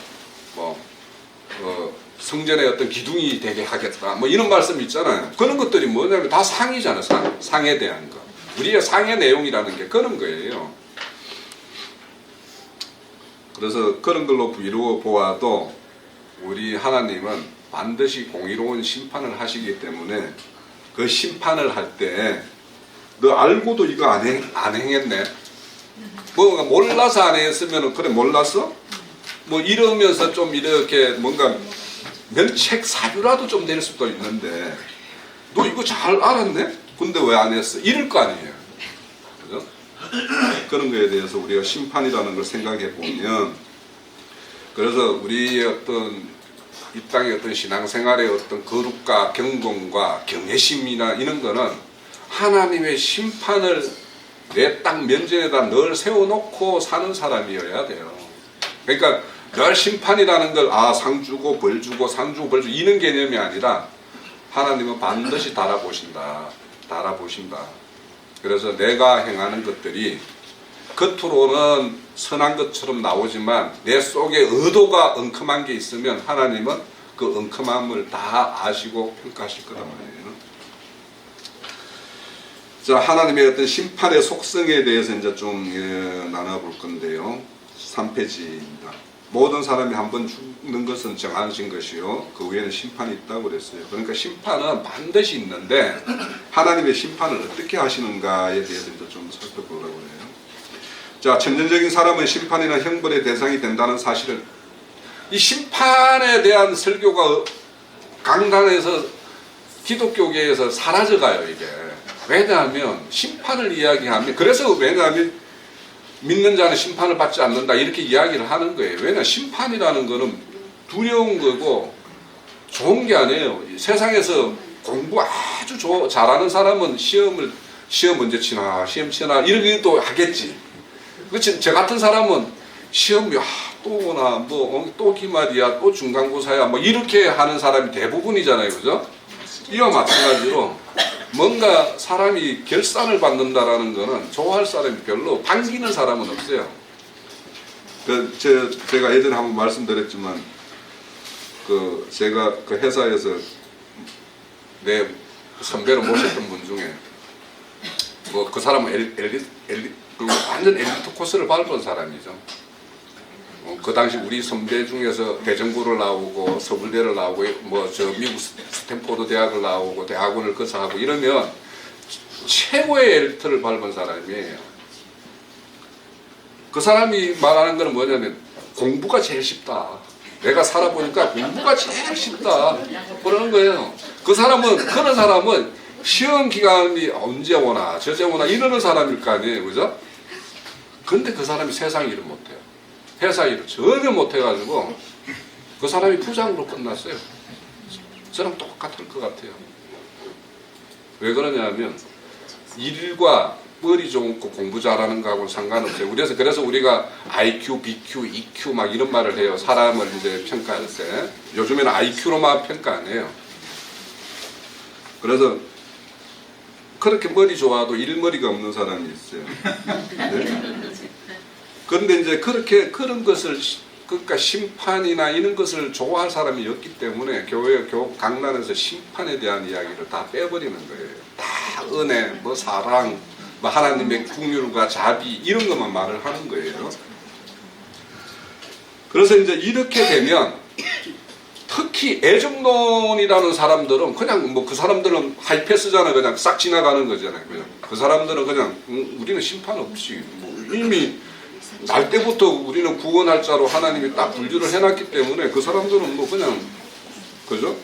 성전의 어떤 기둥이 되게 하겠다. 이런 말씀 있잖아요. 그런 것들이 뭐냐면 다 상이잖아요. 상에 대한 거. 우리의 상의 내용이라는 게 그런 거예요. 그래서 그런 걸로 이루어 보아도 우리 하나님은 반드시 공의로운 심판을 하시기 때문에 그 심판을 할 때 너 알고도 이거 안 행했네. 뭔가 몰라서 안 했으면 그래 몰랐어? 이러면서 좀 이렇게 뭔가 면책 사유라도 좀 낼 수도 있는데 너 이거 잘 알았네? 근데 왜 안 했어? 이럴 거 아니에요. 그죠? 그런 거에 대해서 우리가 심판이라는 걸 생각해 보면 그래서 우리의 어떤 이 땅의 어떤 신앙생활의 어떤 거룩과 경건과 경외심이나 이런 거는 하나님의 심판을 내 땅 면전에다 늘 세워놓고 사는 사람이어야 돼요. 그러니까 늘 심판이라는 걸 상 주고 벌 주고 상 주고 벌 주고 이런 개념이 아니라 하나님은 반드시 달아보신다. 그래서 내가 행하는 것들이 겉으로는 선한 것처럼 나오지만 내 속에 의도가 엉큼한 게 있으면 하나님은 그 엉큼함을 다 아시고 평가하실 거란 말이에요. 자, 하나님의 어떤 심판의 속성에 대해서 이제 좀 나눠볼 건데요. 3페이지입니다. 모든 사람이 한 번 죽는 것은 정하신 것이요, 그 외에는 심판이 있다고 그랬어요. 그러니까 심판은 반드시 있는데 하나님의 심판을 어떻게 하시는가에 대해서 이제 좀 살펴보려고 해요. 자, 천전적인 사람은 심판이나 형벌의 대상이 된다는 사실을, 이 심판에 대한 설교가 강단에서 기독교계에서 사라져가요. 이게 왜냐하면 심판을 이야기하면, 그래서 왜냐하면 믿는 자는 심판을 받지 않는다 이렇게 이야기를 하는 거예요. 왜냐하면 심판이라는 거는 두려운 거고 좋은 게 아니에요. 세상에서 공부 아주 잘하는 사람은 시험 문제 치나 시험 치나 이러기도 하겠지. 그렇지, 저 같은 사람은 시험이 또 오나 뭐 또 기말이야 또 중간고사야 뭐 이렇게 하는 사람이 대부분이잖아요. 그죠? 이와 마찬가지로 뭔가 사람이 결산을 받는다라는 거는 좋아할 사람이 별로, 반기는 사람은 없어요. 제가 예전에 한번 말씀드렸지만, 제가 그 회사에서 내 선배로 모셨던 분 중에, 뭐 그 사람은 완전 엘리트 코스를 밟은 사람이죠. 그 당시 우리 선배 중에서 대전구를 나오고 서울대를 나오고 뭐 저 미국 스탠포드 대학을 나오고 대학원을 거쳐하고 이러면 최고의 엘리트를 밟은 사람이에요. 그 사람이 말하는 거는 뭐냐면 공부가 제일 쉽다. 내가 살아보니까 공부가 제일 쉽다. 그러는 거예요. 그런 사람은 시험 기간이 언제 오나 저제 오나 이러는 사람일 거 아니에요. 그죠? 근데 그 사람이 세상 일을 못해요. 회사 일을 전혀 못해가지고 그 사람이 부장으로 끝났어요. 저랑 똑같을 것 같아요. 왜 그러냐면 일과 머리 좋고 공부 잘하는 거하고는 상관없어요. 그래서 우리가 IQ, BQ, EQ 막 이런 말을 해요. 사람을 이제 평가할 때. 요즘에는 IQ로만 평가 안 해요. 그래서 그렇게 머리 좋아도 일머리가 없는 사람이 있어요. 네? 그런데 이제 그런 것을, 그러니까 심판이나 이런 것을 좋아할 사람이 없기 때문에 교회 강단에서 심판에 대한 이야기를 다 빼버리는 거예요. 다 은혜, 뭐 사랑, 뭐 하나님의 긍휼과 자비 이런 것만 말을 하는 거예요. 그래서 이제 이렇게 되면 특히 애정론이라는 사람들은 그냥 뭐 그 사람들은 하이패스잖아요. 그냥 싹 지나가는 거잖아요. 그냥 그 사람들은 그냥 우리는 심판 없이 뭐 이미 날 때부터 우리는 구원할 자로 하나님이 딱 분류를 해놨기 때문에 그 사람들은 뭐 그냥 그죠?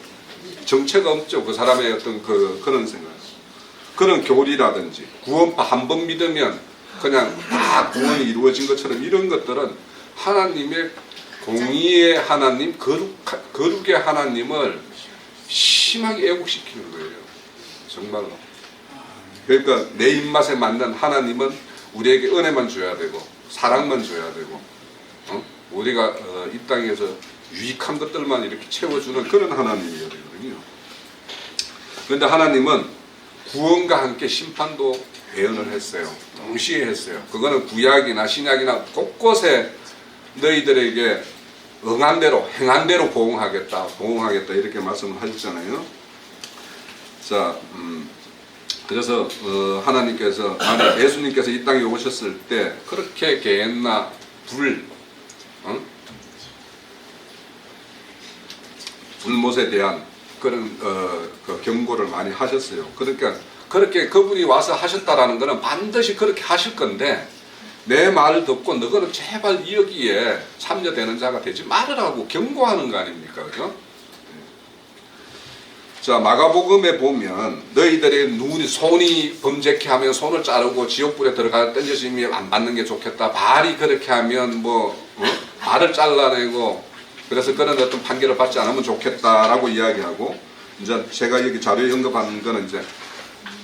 정체가 없죠. 그 사람의 어떤 그런 생각, 그런 교리라든지 구원파 한 번 믿으면 그냥 다 구원이 이루어진 것처럼 이런 것들은 하나님의 공의의 하나님, 거룩의 하나님을 심하게 애국시키는 거예요. 정말로. 그러니까 내 입맛에 맞는 하나님은 우리에게 은혜만 줘야 되고 사랑만 줘야 되고 우리가 이 땅에서 유익한 것들만 이렇게 채워주는 그런 하나님이어야 되거든요. 그런데 하나님은 구원과 함께 심판도 예언을 했어요. 동시에 했어요. 그거는 구약이나 신약이나 곳곳에 너희들에게 응한 대로 행한 대로 보응하겠다 이렇게 말씀을 하셨잖아요. 자, 그래서 하나님께서 예수님께서 이 땅에 오셨을 때 그렇게 개나 불못에 대한 그런 그 경고를 많이 하셨어요. 그러니까 그렇게 그분이 와서 하셨다라는 것은 반드시 그렇게 하실 건데 내 말을 듣고 너희는 제발 여기에 참여되는 자가 되지 말으라고 경고하는 거 아닙니까? 그죠? 자, 마가복음에 보면 너희들의 손이 범죄케 하면 손을 자르고 지옥불에 들어가 던져지면 안 받는 게 좋겠다. 발이 그렇게 하면 발을 잘라내고 그래서 그런 어떤 판결을 받지 않으면 좋겠다라고 이야기하고, 이제 제가 여기 자료에 언급하는 거는 이제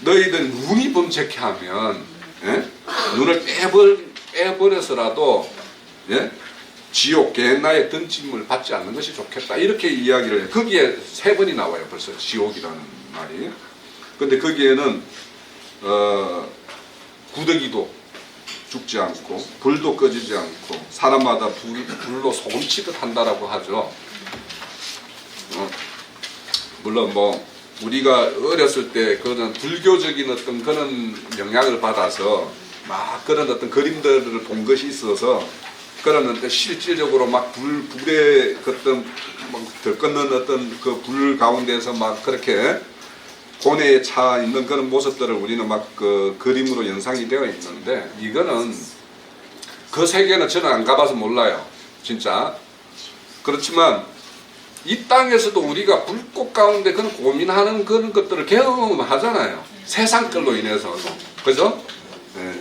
너희들 눈이 범죄케 하면 눈을 빼버려서라도 지옥 게hen나에 던짐을 받지 않는 것이 좋겠다 이렇게 이야기를 해요. 거기에 3번이 나와요. 벌써 지옥이라는 말이. 근데 거기에는 구더기도 죽지 않고 불도 꺼지지 않고 사람마다 불로 소금치듯 한다라고 하죠. 물론 뭐 우리가 어렸을 때 그런 불교적인 어떤 그런 영향을 받아서 막 그런 어떤 그림들을 본 것이 있어서 그러는데 실질적으로 막 불에 어떤 막 들끓는 어떤 그 불 가운데서 막 그렇게 고뇌에 차 있는 그런 모습들을 우리는 막 그 그림으로 연상이 되어 있는데 이거는 그 세계는 저는 안 가봐서 몰라요. 진짜. 그렇지만 이 땅에서도 우리가 불꽃 가운데 그런 고민하는 그런 것들을 경험하잖아요. 세상 걸로 인해서도. 그죠? 네.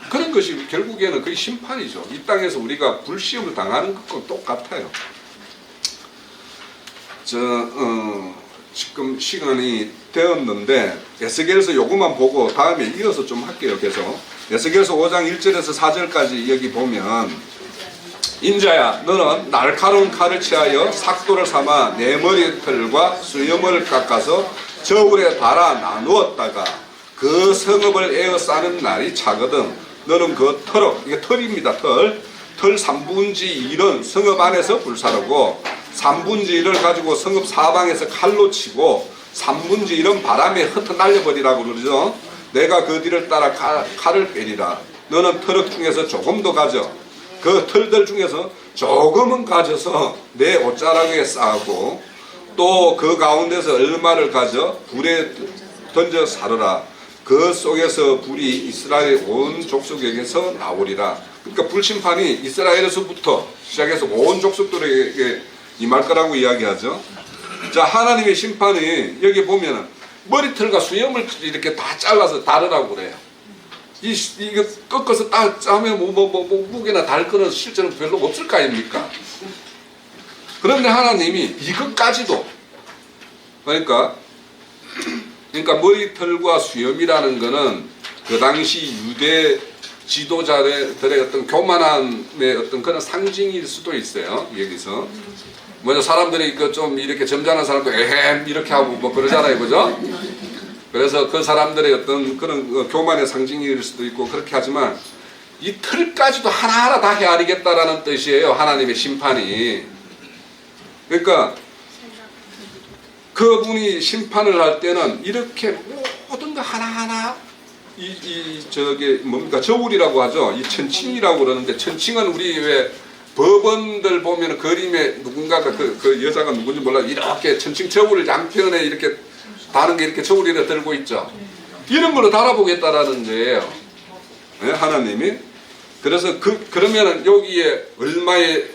그런 것이 결국에는 그게 심판이죠. 이 땅에서 우리가 불시험을 당하는 것과 똑같아요. 지금 시간이 되었는데 에스겔서 요것만 보고 다음에 이어서 좀 할게요. 계속. 에스겔서 5장 1절에서 4절까지 여기 보면 인자야 너는 날카로운 칼을 취하여 삭도를 삼아 내 머리털과 수염을 깎아서 저울에 달아 나누었다가 그 성읍을 에워싸는 날이 차거든 너는 그 털을 이게 털입니다. 털 3분의 1은 성읍 안에서 불사르고 3분의 1을 가지고 성읍 사방에서 칼로 치고 3분의 1은 바람에 흩어 날려버리라고 그러죠. 내가 그 뒤를 따라 칼을 빼리라. 너는 털럭 중에서 조금 더 가져. 그 털들 중에서 조금은 가져서 내 옷자락에 쌓고 또 그 가운데서 얼마를 가져 불에 던져 사르라. 그 속에서 불이 이스라엘 온 족속에게서 나오리라. 그러니까 불심판이 이스라엘에서부터 시작해서 온 족속들에게 임할 거라고 이야기하죠. 자, 하나님의 심판이 여기 보면은 머리털과 수염을 이렇게 다 잘라서 다르라고 그래요. 이거 꺾어서 딱 짜면 무게나 달 거는 실제로 별로 없을 거 아닙니까? 그런데 하나님이 이것까지도 그러니까 머리털과 수염이라는 거는 그 당시 유대 지도자들의 어떤 교만함의 어떤 그런 상징일 수도 있어요. 여기서 먼저 사람들이 그 좀 이렇게 점잖은 사람도 에헴 이렇게 하고 뭐 그러잖아요, 그죠? 그래서 그 사람들의 어떤 그런 교만의 상징일 수도 있고 그렇게 하지만 이 털까지도 하나하나 다 헤아리겠다라는 뜻이에요. 하나님의 심판이. 그러니까 그분이 심판을 할 때는 이렇게 모든 거 하나하나 저게 뭡니까 저울이라고 하죠. 이 천칭이라고 그러는데 천칭은 우리 왜 법원들 보면 그림에 누군가가 그 여자가 누군지 몰라 이렇게 천칭 저울을 양편에 이렇게 다른 게 이렇게 저울이라 들고 있죠. 이런 걸로 달아보겠다라는 거예요. 네, 하나님이. 그래서 그러면은 여기에 얼마의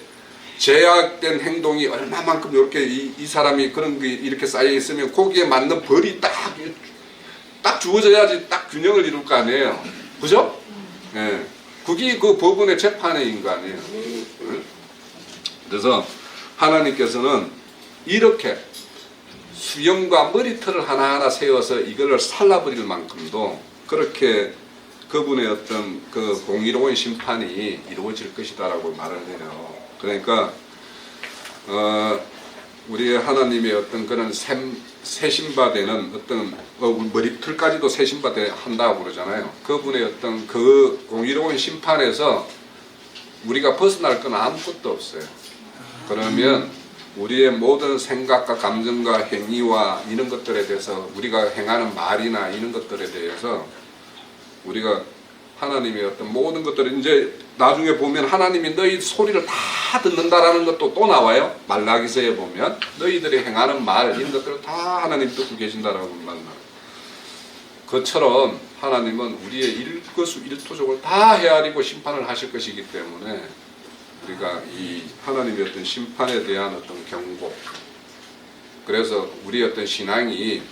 제약된 행동이 얼마만큼 이렇게 이 사람이 그런 게 이렇게 쌓여 있으면 거기에 맞는 벌이 딱 주어져야지 딱 균형을 이룰 거 아니에요. 그죠? 예. 네. 그게 그 법원의 재판인 거 아니에요. 네? 그래서 하나님께서는 이렇게 수염과 머리털을 하나하나 세워서 이걸 살라버릴 만큼도 그렇게 그분의 어떤 그 공의로운 심판이 이루어질 것이다라고 말을 해요. 그러니까 우리 하나님의 어떤 그런 세심바되는 어떤 머리털까지도 세심바되 한다고 그러잖아요. 그분의 어떤 그 공의로운 심판에서 우리가 벗어날 건 아무것도 없어요. 그러면 우리의 모든 생각과 감정과 행위와 이런 것들에 대해서 우리가 행하는 말이나 이런 것들에 대해서 우리가 하나님의 어떤 모든 것들을 이제 나중에 보면 하나님이 너희 소리를 다 듣는다라는 것도 또 나와요. 말라기서에 보면 너희들이 행하는 말 이런 것들을 다 하나님 듣고 계신다라고 말해요. 그처럼 하나님은 우리의 일거수일투족을 다 헤아리고 심판을 하실 것이기 때문에 우리가 이 하나님의 어떤 심판에 대한 어떤 경고, 그래서 우리의 어떤 신앙이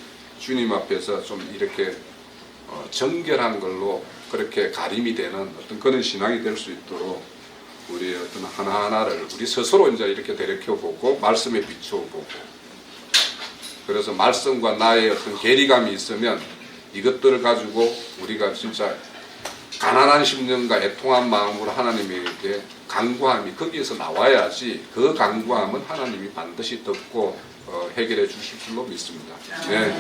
주님 앞에서 좀 이렇게 정결한 걸로 그렇게 가림이 되는 어떤 그런 신앙이 될 수 있도록 우리의 어떤 하나하나를 우리 스스로 이제 이렇게 되돌켜보고 말씀에 비춰보고, 그래서 말씀과 나의 어떤 괴리감이 있으면 이것들을 가지고 우리가 진짜 가난한 심령과 애통한 마음으로 하나님에게 간구함이 거기에서 나와야지 그 간구함은 하나님이 반드시 듣고 해결해 주실 줄로 믿습니다. 네.